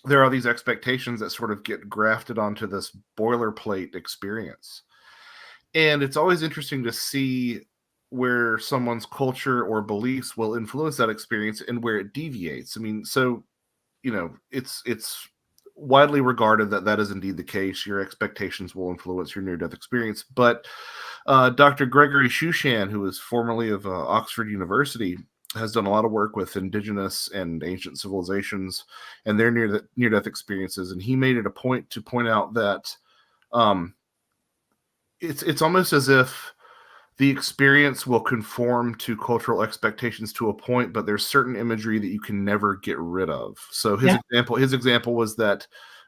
there are these expectations that sort of get grafted onto this boilerplate experience. And it's always interesting to see where someone's culture or beliefs will influence that experience and where it deviates. I mean, so, it's widely regarded that that is indeed the case. Your expectations will influence your near-death experience. But Dr. Gregory Shushan, who is formerly of Oxford University, has done a lot of work with indigenous and ancient civilizations and their near-death experiences. And he made it a point to point out that it's almost as if the experience will conform to cultural expectations to a point, but there's certain imagery that you can never get rid of. So his example was that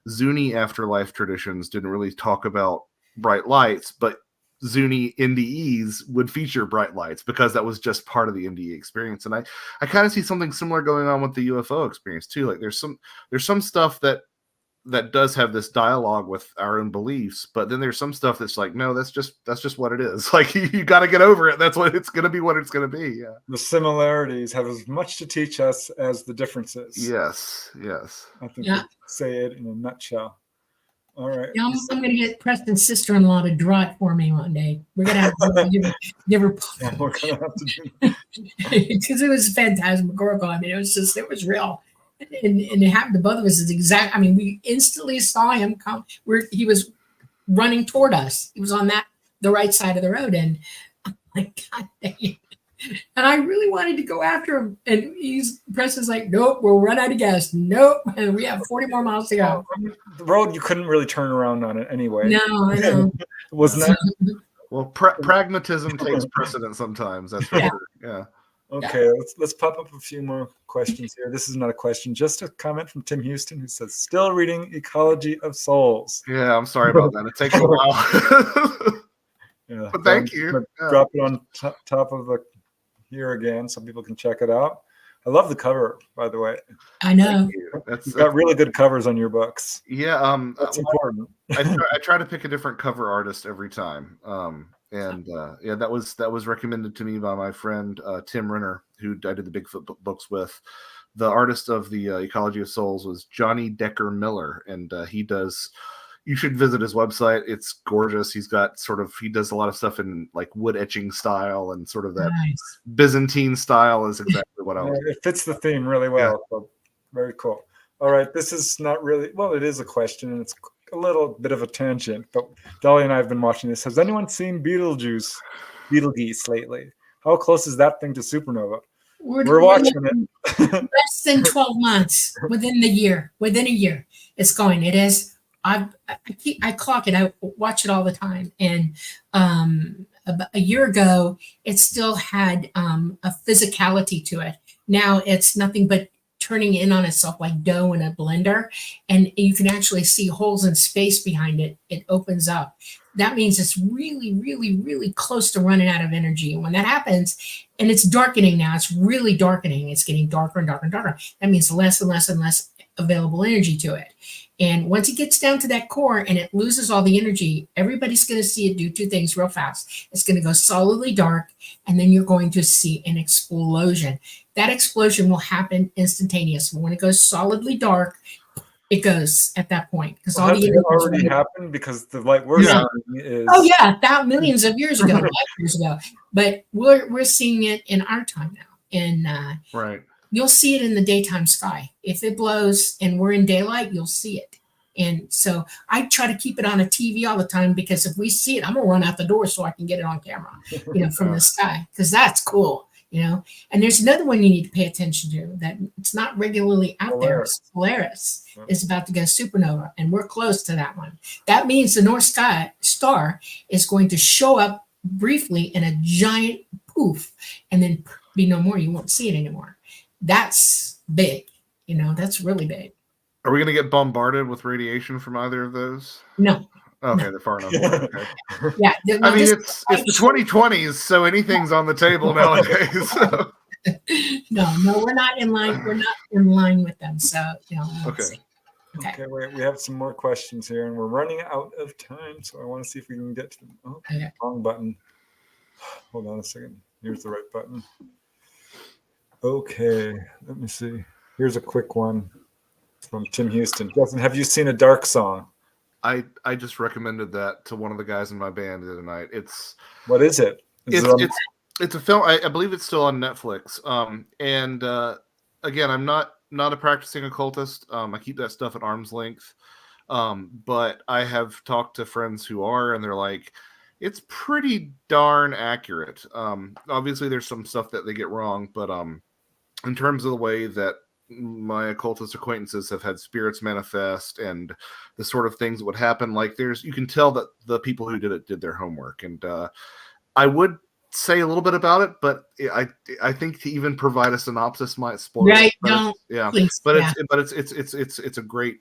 Zuni afterlife traditions didn't really talk about bright lights, but Zuni NDEs would feature bright lights because that was just part of the NDE experience. And I kind of see something similar going on with the UFO experience too. Like there's some stuff that does have this dialogue with our own beliefs, but then there's some stuff that's like, no, that's just what it is. Like you got to get over it. That's what it's going to be. What it's going to be. Yeah. The similarities have as much to teach us as the differences. Yes. I think we say it in a nutshell. All right. Yeah, I'm going to get Preston's sister-in-law to draw it for me one day. We're going to have to give her we're going to have to do because it was phantasmagorical. I mean, it was real. And it happened to both of us. We instantly saw him come he was running toward us. He was on the right side of the road. And I'm like, God dang it. And I really wanted to go after him. And Preston's like, nope, we'll run out of gas. Nope. And we have 40 more miles to go. The road, you couldn't really turn around on it anyway. No, I know. Wasn't that? Well, pragmatism takes precedence sometimes. That's for sure. Yeah. Okay, let's pop up a few more questions here. This is not a question, just a comment from Tim Houston, who says, still reading Ecology of Souls. Yeah, I'm sorry about that. It takes a while. Yeah, but thank you. Drop it on top of here again so people can check it out. I love the cover, by the way. I know. You've got really good covers on your books. Yeah, that's important. I try to pick a different cover artist every time. That was recommended to me by my friend Tim Renner, who I did the Bigfoot books with. The artist of the Ecology of Souls was Johnny Decker Miller, and he does. You should visit his website. It's gorgeous. He does a lot of stuff in like wood etching style and sort of that Byzantine style is exactly what I was. It fits the theme really well. Yeah. So very cool. All right, this is not really it is a question, and it's a little bit of a tangent, but Dolly and I have been watching this. Has anyone seen Beetlegeese lately? How close is that thing to supernova? We're watching it. Less than 12 months within a year. It's going. It is. I clock it. I watch it all the time. And about a year ago, it still had a physicality to it. Now it's nothing but turning in on itself like dough in a blender, and you can actually see holes in space behind it. It opens up. That means it's really, really, really close to running out of energy. And when that happens, and it's darkening now, it's really darkening. It's getting darker and darker and darker. That means less and less and less available energy to it. And once it gets down to that core and it loses all the energy, everybody's going to see it do two things real fast. It's going to go solidly dark, and then you're going to see an explosion. That explosion will happen instantaneously. When it goes solidly dark, it goes at that point because all the energy already happened because the light we're seeing is. Oh yeah, that millions of years ago, years ago. But we're seeing it in our time now, and right. You'll see it in the daytime sky. If it blows and we're in daylight, you'll see it. And so I try to keep it on a TV all the time because if we see it, I'm gonna run out the door so I can get it on camera, from the sky, because that's cool. And there's another one you need to pay attention to that it's not regularly out there. Polaris is about to go supernova, and we're close to that one. That means the North Star is going to show up briefly in a giant poof, and then be no more. You won't see it anymore. That's big. That's really big. Are we going to get bombarded with radiation from either of those? No. Okay, no. They're far enough away. Okay. Yeah. It's the 2020s, so anything's on the table nowadays. So. No, we're not in line. We're not in line with them. So, let's Okay. see. Okay. Okay, we have some more questions here, and we're running out of time. So I want to see if we can get to them. Oh, Okay. wrong button. Hold on a second. Here's the right button. Okay, let me see. Here's a quick one from Tim Houston. Justin, have you seen A Dark Song? I just recommended that to one of the guys in my band the other night. What is it? It's a film. I believe it's still on Netflix. And again, I'm not a practicing occultist. I keep that stuff at arm's length. But I have talked to friends who are, and they're like, it's pretty darn accurate. Obviously, there's some stuff that they get wrong, but in terms of the way that my occultist acquaintances have had spirits manifest and the sort of things that would happen, like you can tell that the people who did it did their homework. And I would say a little bit about it, but I think to even provide a synopsis might spoil right, it. don't, yeah, please, but yeah. it's a great,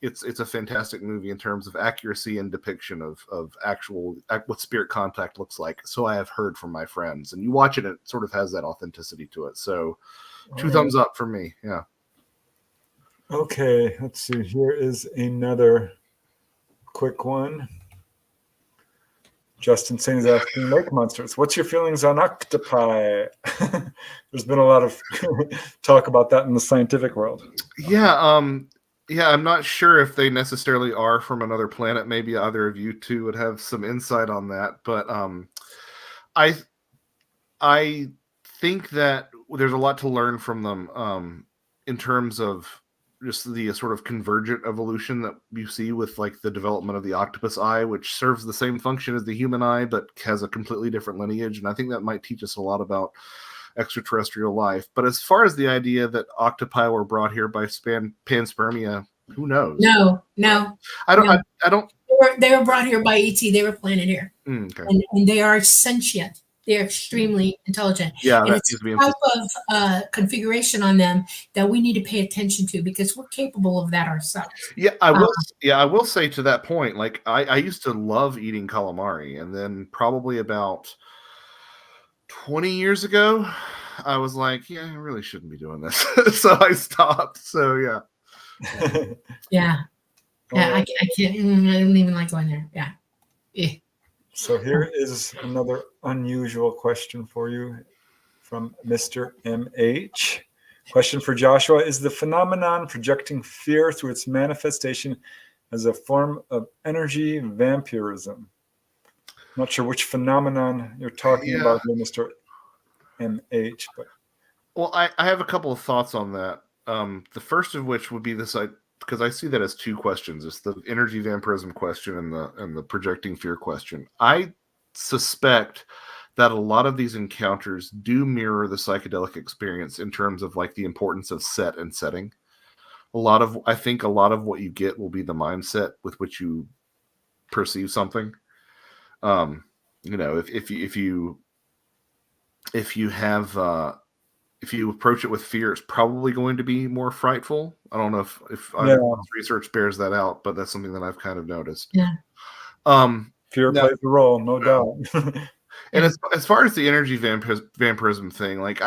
it's a fantastic movie in terms of accuracy and depiction of actual what spirit contact looks like. So I have heard from my friends, and you watch it, it sort of has that authenticity to it. So 2 thumbs up for me. Yeah. Okay, let's see. Here is another quick one. Justin Singh is asking, lake monsters, what's your feelings on octopi? There's been a lot of talk about that in the scientific world. Yeah, I'm not sure if they necessarily are from another planet. Maybe either of you two would have some insight on that. But I think that there's a lot to learn from them in terms of just the sort of convergent evolution that you see with like the development of the octopus eye, which serves the same function as the human eye, but has a completely different lineage. And I think that might teach us a lot about extraterrestrial life. But as far as the idea that octopi were brought here by panspermia, who knows? No. I don't. They were brought here by ET. They were planted here, Okay. and they are sentient. They're extremely intelligent. Yeah, and that it's needs to be a type of configuration on them that we need to pay attention to because we're capable of that ourselves. Yeah, I will. I will say to that point, like I used to love eating calamari, and then probably about 20 yeyears ago, I was like, yeah, I really shouldn't be doing this, so I stopped. So yeah. Yeah. I can't. I don't even like going there. Yeah. So here is another unusual question for you from Mr. MH. Question for Joshua: is the phenomenon projecting fear through its manifestation as a form of energy vampirism? Not sure which phenomenon you're talking about here, Mr. MH, but well, I have a couple of thoughts on that. The first of which would be this, because I see that as two questions. It's the energy vampirism question and the projecting fear question. I suspect that a lot of these encounters do mirror the psychedelic experience in terms of like the importance of set and setting. I think a lot of what you get will be the mindset with which you perceive something. If you approach it with fear, it's probably going to be more frightful. I don't know if research bears that out, but that's something that I've kind of noticed. Yeah. Fear plays a role, no doubt. And as far as the energy vampirism thing, like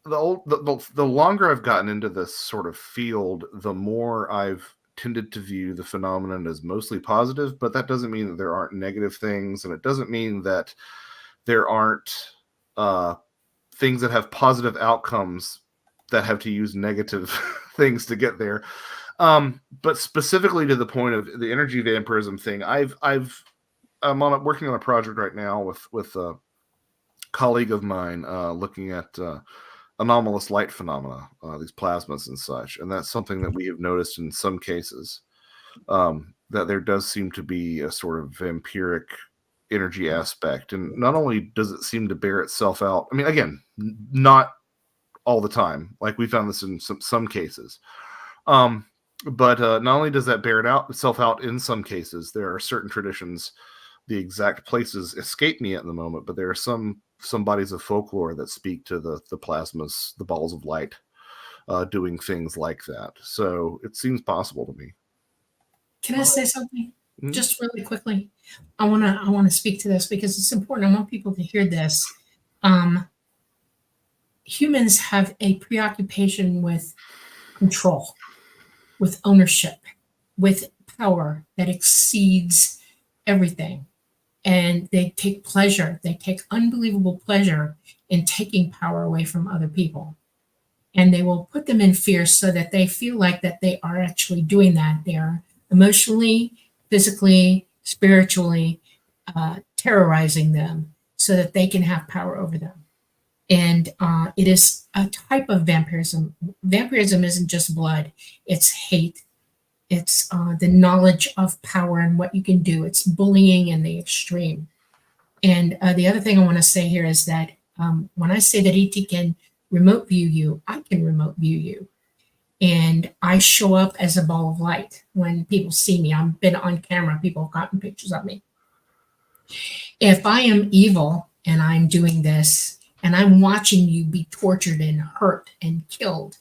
the longer I've gotten into this sort of field, the more I've tended to view the phenomenon as mostly positive. But that doesn't mean that there aren't negative things, and it doesn't mean that there aren't things that have positive outcomes that have to use negative things to get there. But specifically to the point of the energy vampirism thing, I'm working on a project right now with a colleague of mine looking at anomalous light phenomena, these plasmas and such. And that's something that we have noticed in some cases, that there does seem to be a sort of vampiric energy aspect. And not only does it seem to bear itself out, I mean, again, not all the time, like we found this in some cases. But not only does that bear itself out in some cases, there are certain traditions, the exact places escape me at the moment, but there are some bodies of folklore that speak to the plasmas, the balls of light, doing things like that. So it seems possible to me. Can I say something? Mm-hmm. Just really quickly. I wanna speak to this because it's important. I want people to hear this. humans have a preoccupation with control, with ownership, with power that exceeds everything. And they take pleasure, they take unbelievable pleasure in taking power away from other people. And they will put them in fear so that they feel like that they are actually doing that. They are emotionally, physically, spiritually terrorizing them so that they can have power over them. And it is a type of vampirism. Vampirism isn't just blood, it's hate. It's the knowledge of power and what you can do. It's bullying in the extreme. And the other thing I want to say here is that when I say that ET can remote view you, I can remote view you. And I show up as a ball of light when people see me. I've been on camera, people have gotten pictures of me. If I am evil and I'm doing this and I'm watching you be tortured and hurt and killed,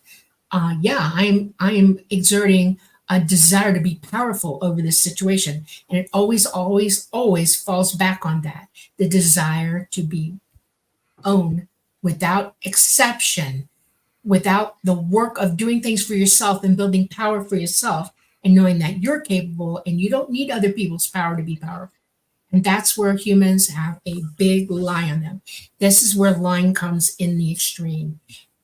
I am exerting a desire to be powerful over this situation. And it always, always, always falls back on that. The desire to be owned without exception, without the work of doing things for yourself and building power for yourself and knowing that you're capable and you don't need other people's power to be powerful. And that's where humans have a big lie on them. This is where lying comes in the extreme.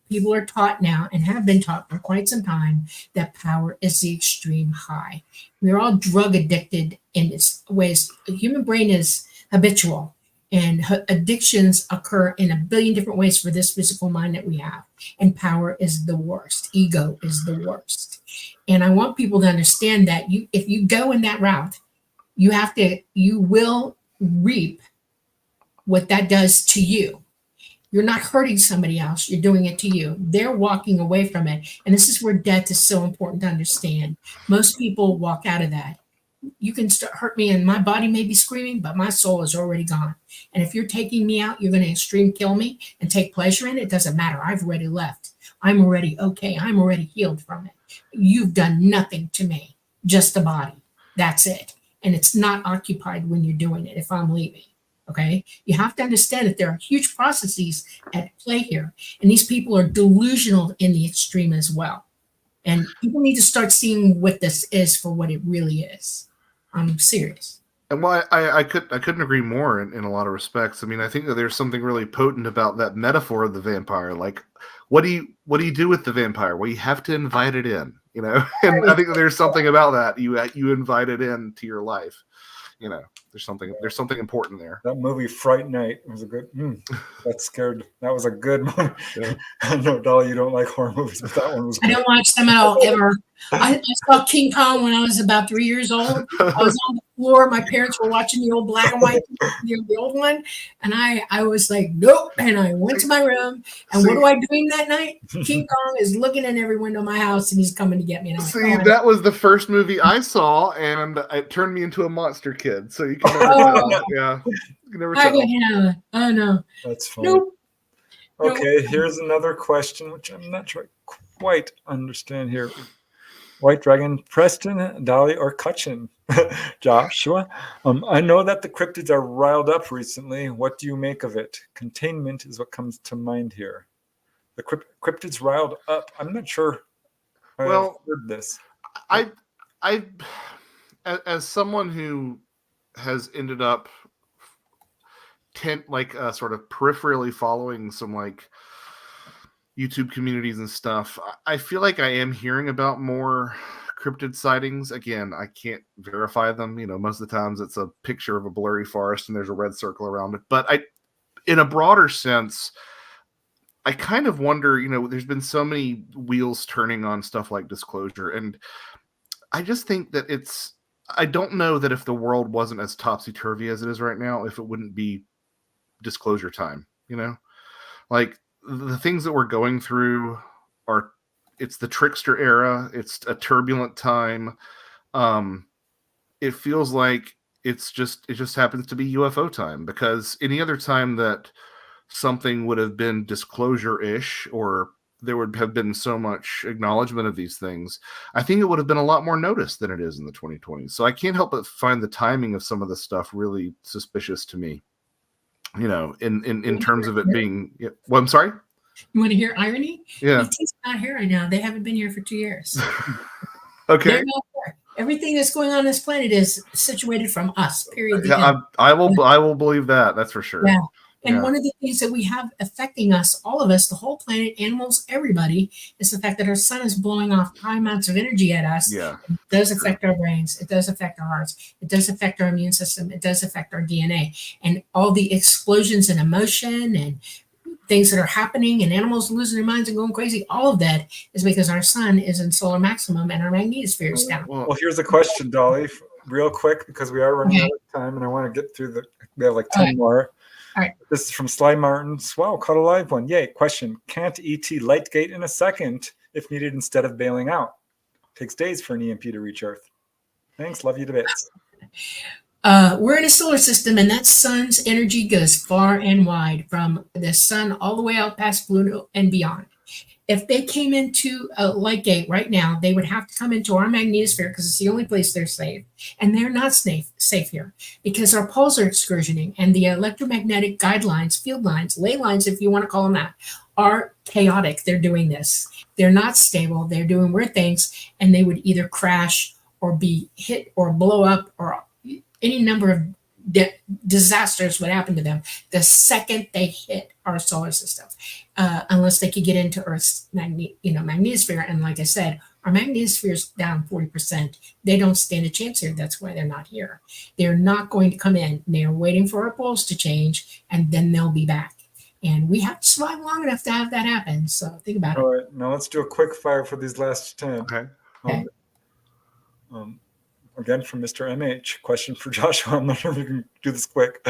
People are taught now and have been taught for quite some time that power is the extreme high. We're all drug addicted in its ways. The human brain is habitual, and addictions occur in a billion different ways for this physical mind that we have. And power is the worst. Ego is the worst. And I want people to understand that if you go in that route, you will reap what that does to you. You're not hurting somebody else. You're doing it to you. They're walking away from it. And this is where death is so important to understand. Most people walk out of that. You can hurt me and my body may be screaming, but my soul is already gone. And if you're taking me out, you're going to extreme kill me and take pleasure in it. It doesn't matter. I've already left. I'm already okay. I'm already healed from it. You've done nothing to me, just the body. That's it. And it's not occupied when you're doing it if I'm leaving. Okay, you have to understand that there are huge processes at play here, and these people are delusional in the extreme as well. And people need to start seeing what this is for what it really is. I'm serious. And well, I couldn't agree more in a lot of respects. I mean, I think that there's something really potent about that metaphor of the vampire. Like, what do you do with the vampire? Well, you have to invite it in, you know. And I think that there's something about that. You invite it into your life, you know. There's something important there. That movie Fright Night was a good. That was a good movie. Yeah. I know, Dolly, you don't like horror movies, but that one was good. I don't watch them at all, ever. I saw King Kong when I was about 3 years old. I was on the floor. My parents were watching the old black and white, the old one. And I was like, nope. And I went to my room. And what do I dream that night? King Kong is looking in every window of my house and he's coming to get me. And I'm like, that was the first movie I saw, and it turned me into a monster kid. So you can never tell. Yeah. You can never tell. Oh, no. That's funny. Nope. Okay, here's another question, which I'm not sure I quite understand here. White Dragon, Preston, Dolly, or Cutchin? Joshua. I know that the cryptids are riled up recently. What do you make of it? Containment is what comes to mind here. The cryptids riled up. I'm not sure I've heard this. I as someone who has ended up sort of peripherally following some like YouTube communities and stuff, I feel like I am hearing about more cryptid sightings. Again, I can't verify them. You know, most of the times it's a picture of a blurry forest and there's a red circle around it. But in a broader sense, I kind of wonder, you know, there's been so many wheels turning on stuff like disclosure. And I just think that I don't know that if the world wasn't as topsy-turvy as it is right now, if it wouldn't be disclosure time, you know? Like, the things that we're going through it's the trickster era. It's a turbulent time. It feels like it just happens to be UFO time, because any other time that something would have been disclosure-ish, or there would have been so much acknowledgement of these things, I think it would have been a lot more noticed than it is in the 2020s. So I can't help but find the timing of some of this stuff really suspicious to me. You know, in terms of it being, well, I'm sorry? You want to hear irony? Yeah. ET's not here right now. They haven't been here for 2 years. Okay. They're not here. Everything that's going on this planet is situated from us. Period. Yeah, I will believe that. That's for sure. Yeah. And Yeah. one of the things that we have affecting us, all of us, the whole planet, animals, everybody, is the fact that our sun is blowing off high amounts of energy at us. Yeah. It does affect our brains. It does affect our hearts. It does affect our immune system. It does affect our DNA. And all the explosions in emotion and things that are happening and animals losing their minds and going crazy, all of that is because our sun is in solar maximum and our magnetosphere is down. Well, here's a question, Dolly, real quick, because we are running out of time and I want to get through we have like 10 more. All right. This is from Sly Martins. Wow, caught a live one. Yay. Question. Can't ET lightgate in a second if needed instead of bailing out? Takes days for an EMP to reach Earth. Thanks. Love you to bits. We're in a solar system, and that sun's energy goes far and wide from the sun all the way out past Pluto and beyond. If they came into a light gate right now, they would have to come into our magnetosphere because it's the only place they're safe. And they're not safe here because our poles are excursioning and the electromagnetic guidelines, field lines, ley lines, if you want to call them that, are chaotic. They're doing this. They're not stable. They're doing weird things, and they would either crash or be hit or blow up, or any number of disasters would happen to them the second they hit our solar system, unless they could get into Earth's magnetosphere. And like I said, our magnetosphere is down 40%. They don't stand a chance here. That's why they're not here. They're not going to come in. They're waiting for our poles to change, and then they'll be back. And we have to survive long enough to have that happen. So think about it. All right. Now let's do a quick fire for these last 10. Okay. Again, from Mr. MH. Question for Joshua. I'm not sure if you can do this quick.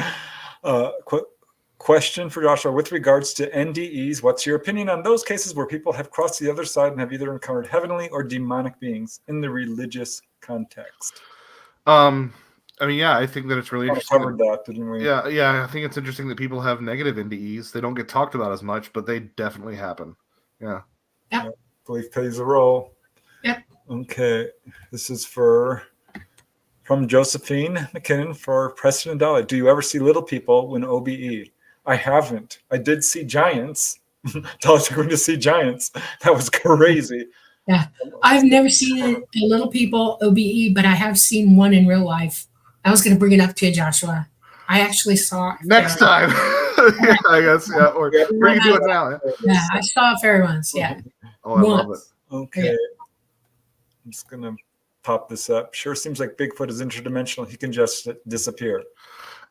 Question for Joshua. With regards to NDEs, what's your opinion on those cases where people have crossed the other side and have either encountered heavenly or demonic beings in the religious context? I think that it's really interesting. Covered that, didn't we? Yeah. I think it's interesting that people have negative NDEs. They don't get talked about as much, but they definitely happen. Yeah. Yep. Belief plays a role. Yep. Okay. This is from Josephine McKinnon for Preston and Dolly. Do you ever see little people when OBE? I haven't. I did see giants. Dolly took me to see giants. That was crazy. Yeah. I've never seen the little people OBE, but I have seen one in real life. I was going to bring it up to you, Joshua. I actually saw next time. Yeah, I guess. Yeah. Or bring it to it now. Yeah, I saw a fairy once. Yeah. Oh, I love it. Okay. Yeah. I'm just going to pop this up. Sure seems like Bigfoot is interdimensional. He can just disappear.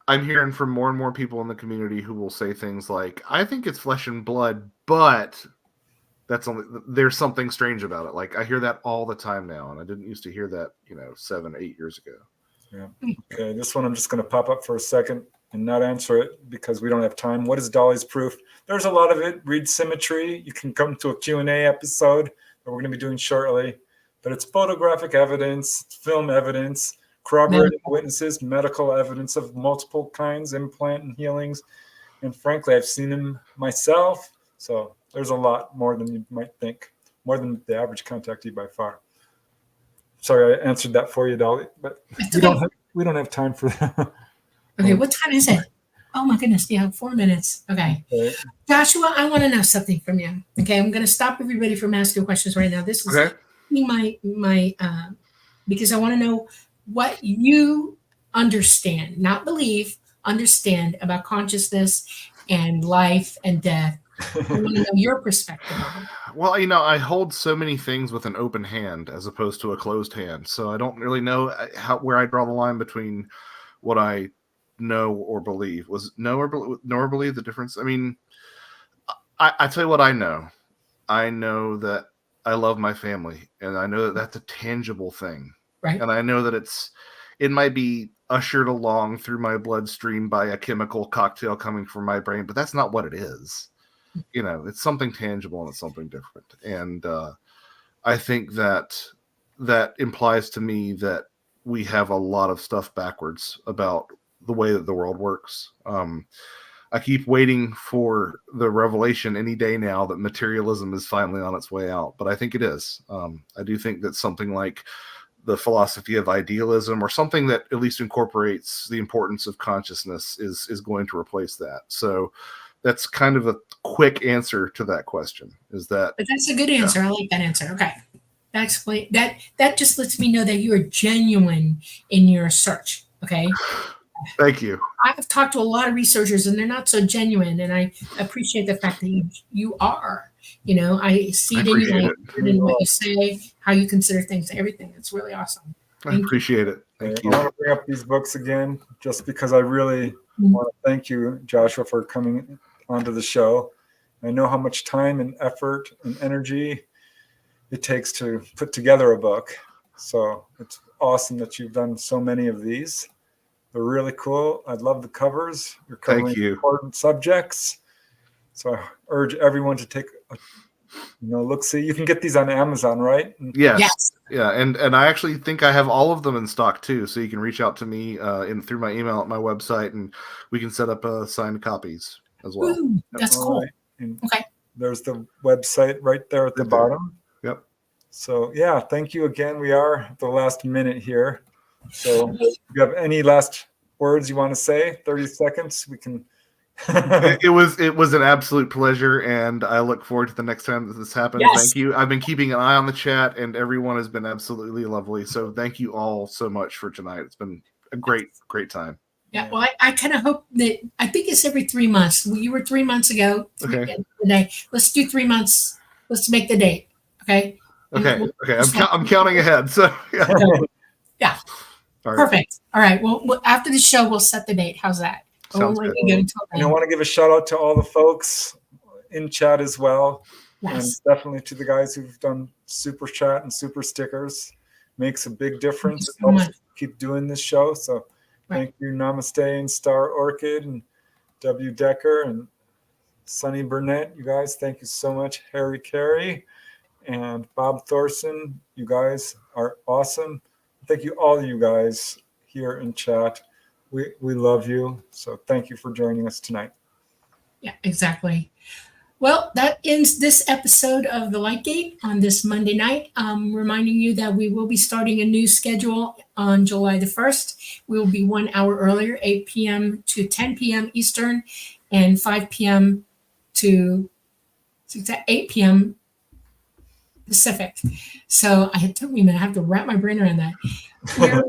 I'm hearing from more and more people in the community who will say things like, I think it's flesh and blood, but there's something strange about it. Like I hear that all the time now, and I didn't used to hear that, 7-8 years ago. Yeah. Okay. This one I'm just going to pop up for a second and not answer it because we don't have time. What is Dolly's proof? There's a lot of it. Read Symmetry. You can come to a Q&A episode that we're going to be doing shortly. But it's photographic evidence, film evidence, corroborating witnesses, medical evidence of multiple kinds, implant and healings. And frankly, I've seen them myself. So there's a lot more than you might think, more than the average contactee by far. Sorry, I answered that for you, Dolly, but we don't have time for that. Okay, what time is it? Oh my goodness, you have 4 minutes. Okay. Joshua, I want to know something from you. Okay, I'm going to stop everybody from asking questions right now. This is my because I want to know what you understand, not believe, understand about consciousness and life and death. I want to know your perspective on it. Well, I hold so many things with an open hand as opposed to a closed hand, so I don't really know where I draw the line between what I know or believe. Was know or believe the difference? I mean, I tell you what I know. I know that I love my family, and I know that that's a tangible thing. Right. And I know that it might be ushered along through my bloodstream by a chemical cocktail coming from my brain, but that's not what it is. It's something tangible and it's something different. And I think that implies to me that we have a lot of stuff backwards about the way that the world works. I keep waiting for the revelation any day now that materialism is finally on its way out, but I think it is. I do think that something like the philosophy of idealism, or something that at least incorporates the importance of consciousness, is going to replace that. So that's kind of a quick answer to that question. Is that? But that's a good answer. I like that answer. Okay. That just lets me know that you are genuine in your search. Okay. Thank you. I've talked to a lot of researchers and they're not so genuine, and I appreciate the fact that you are. You know, I see it in you, in what you say, how you consider things, everything. It's really awesome. I appreciate it. Thank you. I want to bring up these books again just because I really want to thank you, Joshua, for coming onto the show. I know how much time and effort and energy it takes to put together a book. So it's awesome that you've done so many of these. They're really cool. I love the covers. You're covering important subjects. So I urge everyone to take a look. See, you can get these on Amazon, right? Yes. Yeah, and I actually think I have all of them in stock too. So you can reach out to me through my email at my website, and we can set up signed copies as well. Ooh, that's cool. Right. Okay. There's the website right there at the bottom. Yep. So yeah, thank you again. We are at the last minute here. So if you have any last words you want to say? 30 seconds. We can. it was an absolute pleasure, and I look forward to the next time that this happens. Yes. Thank you. I've been keeping an eye on the chat, and everyone has been absolutely lovely. So thank you all so much for tonight. It's been a great time. Yeah, well, I kind of hope that, I think it's every 3 months. You were 3 months ago. Okay. Today. Let's do 3 months. Let's make the date. Okay. Okay. I'm counting ahead. So yeah. Yeah. All right. Perfect. All right. Well, after the show, we'll set the date. How's that? Sounds good. And I want to give a shout out to all the folks in chat as well. Yes. And definitely to the guys who've done super chat and super stickers. Makes a big difference. It helps keep doing this show. So thank you, Namaste and Star Orchid and W. Decker and Sonny Burnett. You guys, thank you so much. Harry Carey and Bob Thorson. You guys are awesome. Thank you, all you guys here in chat. We love you. So thank you for joining us tonight. Yeah, exactly. Well, that ends this episode of The Lightgate on this Monday night. Reminding you that we will be starting a new schedule on July the 1st. We will be 1 hour earlier, 8 p.m. to 10 p.m. Eastern and 5 p.m. to 8 p.m. Pacific. So it took me a minute. I have to wrap my brain around that. We're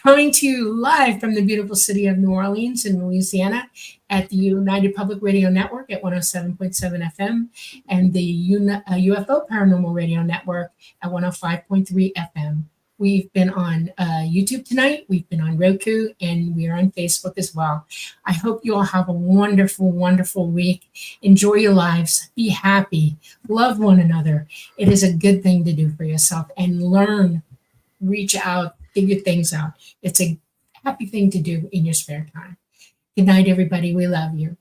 coming to you live from the beautiful city of New Orleans in Louisiana at the United Public Radio Network at 107.7 FM and the UFO Paranormal Radio Network at 105.3 FM. We've been on YouTube tonight. We've been on Roku, and we are on Facebook as well. I hope you all have a wonderful, wonderful week. Enjoy your lives. Be happy. Love one another. It is a good thing to do for yourself, and learn, reach out, figure things out. It's a happy thing to do in your spare time. Good night, everybody. We love you.